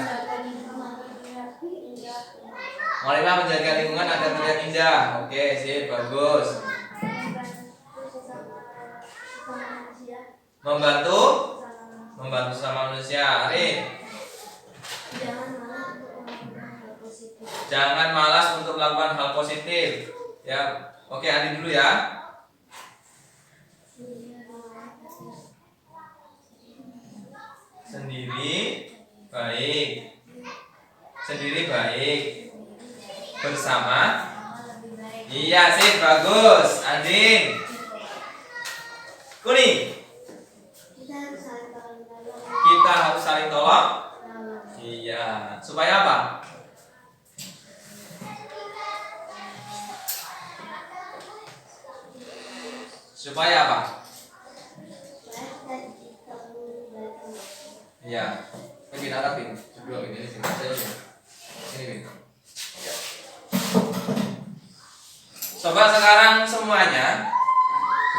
Marilah menjaga lingkungan agar terlihat indah. Oke, sip, bagus. Membantu sama manusia. Arin. Jangan malas untuk melakukan hal positif. Ya, oke, Adi dulu ya. Sendiri baik. bersama. lebih baik. Iya sih, bagus. Andin. Kuning. Kita harus saling tolong-menolong. Kita harus saling tolong. Menolong. Iya. Supaya apa? Supaya apa? Supaya kita tolong. Iya. Ini harapin. Berdua ini sini. Saya ini. Ini. Ya. Coba sekarang semuanya.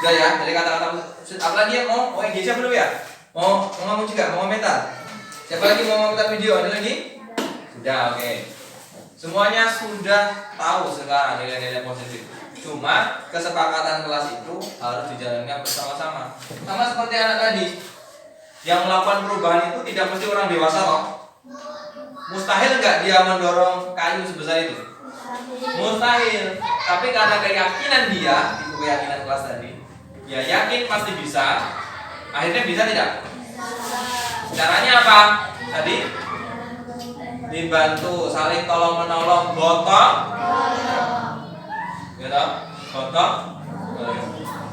Udah ya, dari kata-kata apa lagi ya mau? Oh, Indonesia belum ya? Mau ngomong juga, mau komentar. Siapa lagi mau komentar video? Ada lagi? Sudah, oke. Semuanya sudah tahu sekarang nilai-nilai positif. Cuma kesepakatan kelas itu harus dijalankan bersama-sama. Sama seperti anak tadi, yang melakukan perubahan itu tidak mesti orang dewasa loh. Mustahil nggak dia mendorong kayu sebesar itu? Mustahil. Tapi karena keyakinan dia, itu keyakinan kelas tadi, ya yakin pasti bisa. Akhirnya bisa tidak? Caranya apa? Tadi dibantu, saling tolong menolong, gotong, gitu, gotong,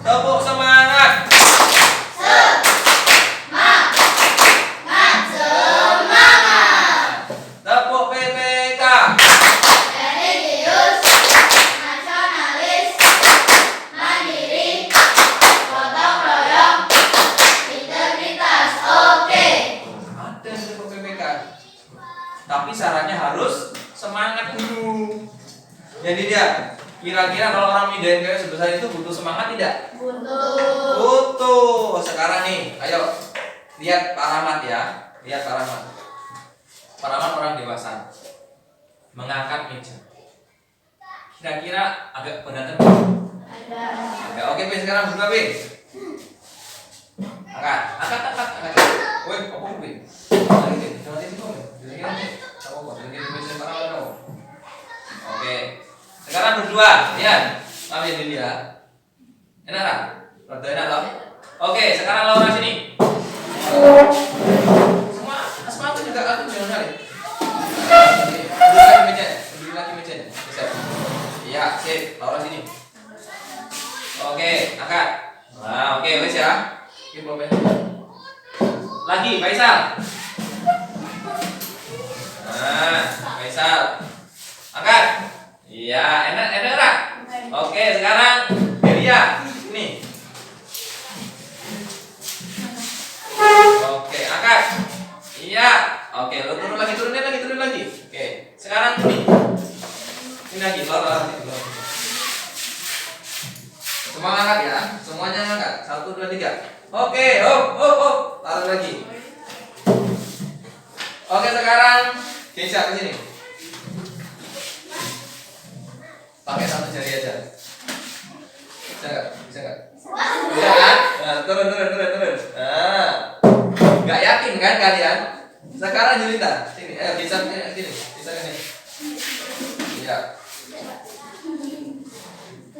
tepuk semangat. Tepuk PPK. Religius, nasionalis, mandiri, gotong royong, integritas. Oke. Ada tepuk PPK. Tapi syaratnya harus semangat dulu. Jadi dia, kira-kira kalau orang midain kayak sebesar itu butuh semangat tidak? Butuh. Butuh. Sekarang nih, ayo lihat Pak Rahmat ya. Lihat Pak Rahmat. Pak Rahmat orang dewasa mengangkat meja. Kira-kira agak keberatan nggak? Ada. Ya, oke, Be, sekarang berdua, Be. Angkat. Woi, apa, Be? Lagi, Be. Jangan tidur, Be. Kira-kira, Be. Apa, kira-kira meja Pak Rahmat kamu. Oke. Sekarang berdua, lihat. Ambil dulu ya. Enak tak? Rada enak loh. Oke, sekarang Laura sini. Semua aku juga aku jangan kali. Berdiri lagi mejanya. Bisa. Iya, sip. Laura sini. Oke, angkat. Nah, oke, wes ya. Oke, belum ya. Lagi, Faisal. Nah, Faisal. Angkat. Iya, enak enggak? Oke, sekarang Delia. Ini. Oke, angkat. Iya. Oke, lo turunin lagi. Oke, sekarang ini. Ini lagi, Laura. Semua angkat ya, semuanya angkat. 1, 2, 3. Oke, hop. Taruh lagi. Oke, sekarang Keisha ke sini. Pakai satu jari aja. Bisa nggak? Bisa kan? Nah, turun. Nah, nggak yakin kan kalian? Sekarang Julita, sini. Ayo, bisa ke sini. Iya.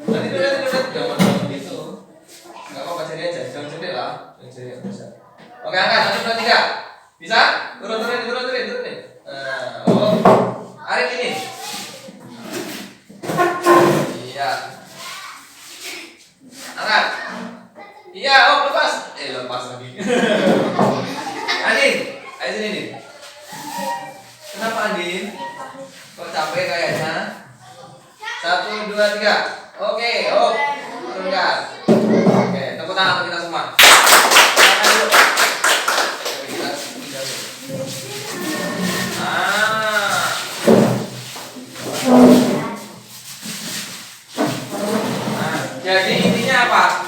Nanti dulu. Jangan gitu. Nggak apa-apa, jari aja. Jangan gede lah. Jangan jari yang besar. Oke, angkat. 1, 2, 3. Bisa? Turunin. Nah, Arif ini. Iya. Angkat. Iya, lepas. Lepas lagi. Andin, ayo sini, Din. Kenapa, Andin? Kok capek kayaknya? 1, 2, 3. Oke, turunkan. Oke, tepuk tangan untuk kita semua. Tangan dulu. Oke, kita dulu. Jadi intinya apa?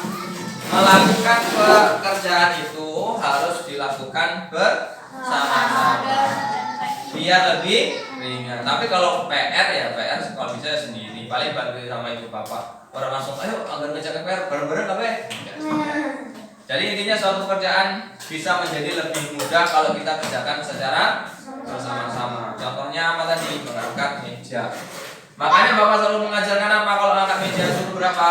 Melakukan pekerjaan itu harus dilakukan bersama-sama biar lebih ringan. Tapi kalau PR kalau bisa sendiri, paling bantu sama ibu bapak. Orang langsung ayo agar ngerjakan PR bareng-bareng apa ya? Jadi intinya suatu pekerjaan bisa menjadi lebih mudah kalau kita kerjakan secara bersama-sama. Contohnya apa tadi? Mengangkat meja. Makanya Bapak selalu mengajarkan apa kalau angkat meja suruh berapa?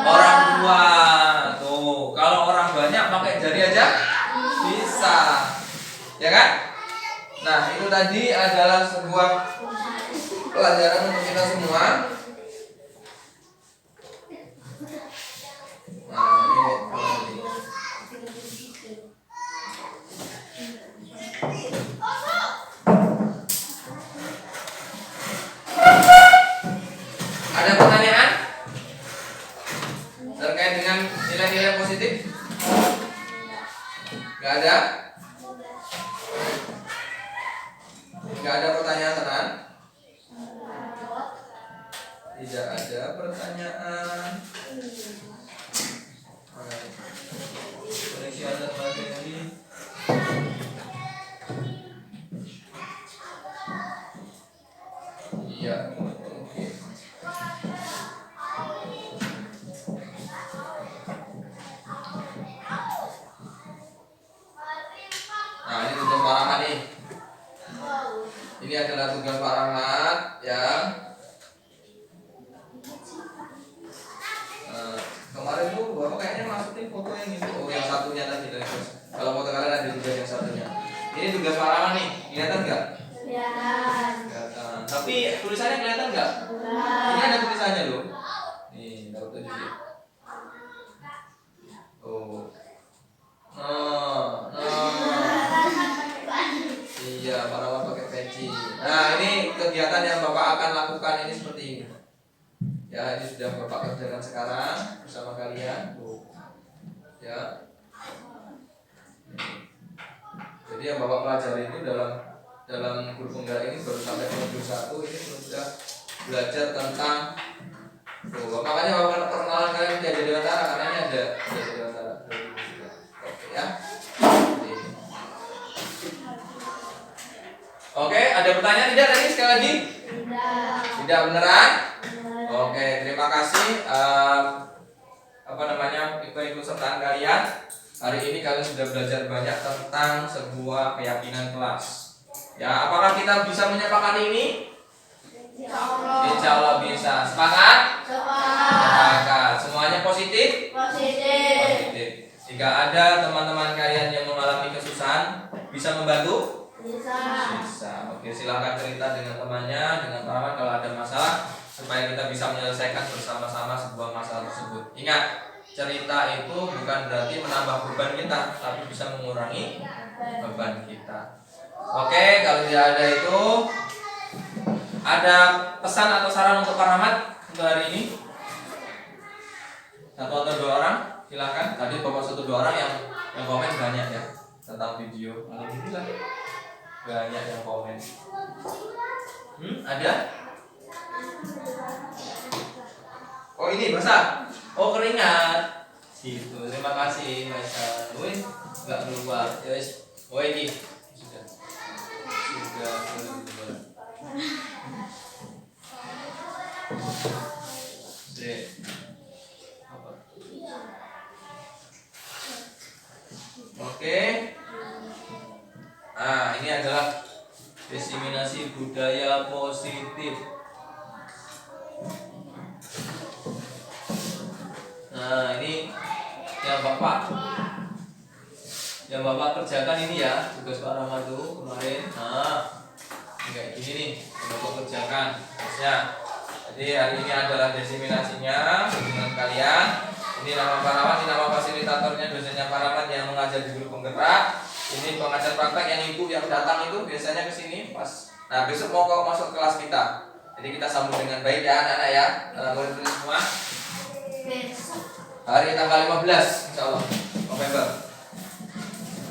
Orang dua. Tuh, kalau orang banyak pakai jari aja bisa. Ya kan? Nah, itu tadi adalah sebuah pelajaran untuk kita semua. Nah, ini ada pertanyaan terkait dengan nilai-nilai positif? Gak ada? Gak ada pertanyaan, teman? Tidak ada pertanyaan. Koneksi ada bagian ini. Iya. Oke. Nah, ini tugas Pak Rahmat nih. Ini adalah tugas Pak Rahmat ya. Kemarin tuh Bapak kayaknya masukin foto yang itu. Oh, yang satunya tadi. Kalau foto kalian ada juga yang satunya. Ini tugas Pak Rahmat nih. Kelihatan nggak? Kelihatan. Kelihatan. Tapi tulisannya kelihatan nggak? Ini ada tulisannya loh. Nih, tahu tuh jadi. Oh. Iya, Pak Rahmat pakai peci. Nah, ini kegiatan yang Bapak akan lakukan ini seperti ini. Ya, ini sudah Bapak kerjakan sekarang bersama kalian. Tuh. Ya. Jadi yang Bapak pelajari itu dalam guru penggerak ini baru sampai modul 1 ini sudah belajar tentang makanya Bapak perkenalan kalian menjadi dewantara karena ini ada dewantara. Oke ya. Oke, ada pertanyaan tidak tadi sekali lagi? Tidak beneran? Oke, terima kasih ikut sertaan kalian. Hari ini kalian sudah belajar banyak tentang sebuah keyakinan kelas. Ya, apakah kita bisa menyepakati ini? Insya Allah bisa. Sepakat? Sepakat. Semuanya positif? Positif. Jika ada teman-teman kalian yang mengalami kesusahan, bisa membantu? Bisa. Oke, silahkan cerita dengan temannya, dengan teman kalau ada masalah, supaya kita bisa menyelesaikan bersama-sama sebuah masalah tersebut. Ingat, cerita itu bukan berarti menambah beban kita, tapi bisa mengurangi beban kita. Oke, kalau tidak ada itu, ada pesan atau saran untuk Pak Rahmat untuk hari ini? Satu atau dua orang, silakan. Tadi Bapak 1-2 orang yang komen banyak ya tentang video. Alhamdulillah banyak yang komen. Ada? Oh ini basah. Oh keringat. Gitu. Terima kasih Mas Alwin. Enggak keluar. Yes. Oh ini sudah keluar. Oke. Nah, ini adalah diseminasi budaya positif. Nah, ini yang Bapak kerjakan ini ya, tugas Pak Rahmat tuh kemarin. Nah, kayak gini nih, Bapak kerjakan tugasnya. Jadi hari ini adalah diseminasinya dengan kalian. Ini nama Pak Rahmat, ini nama fasilitatornya, dosennya Pak Rahmat yang mengajar di grup penggerak. Ini pengajar praktek yang ibu yang datang itu biasanya ke sini pas. Nah, besok mau kau masuk kelas kita. Jadi kita sambut dengan baik ya anak-anak ya. Anak murid semua. Hari tanggal 15 insyaallah November.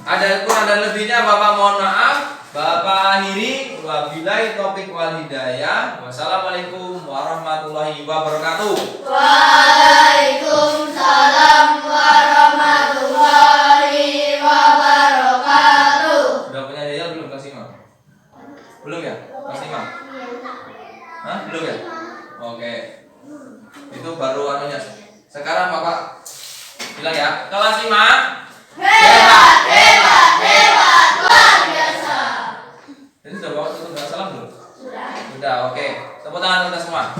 Ada kurang dan lebihnya Bapak mohon maaf. Bapak akhiri, wabillahi taufiq wal hidayah. Wassalamualaikum warahmatullahi wabarakatuh. Waalaikumsalam warahmatullahi wabarakatuh. Sudah punya jadwal belum Kelas 5? Belum ya? Kelas 5? Hah? Belum ya? Oke. Itu baru anunya. Sekarang Bapak bilang ya, kelas 5 hebat, luar biasa. Jadi sudah Bapak tutup dengan salam belum? Sudah, oke. Tepuk tangan kita semua.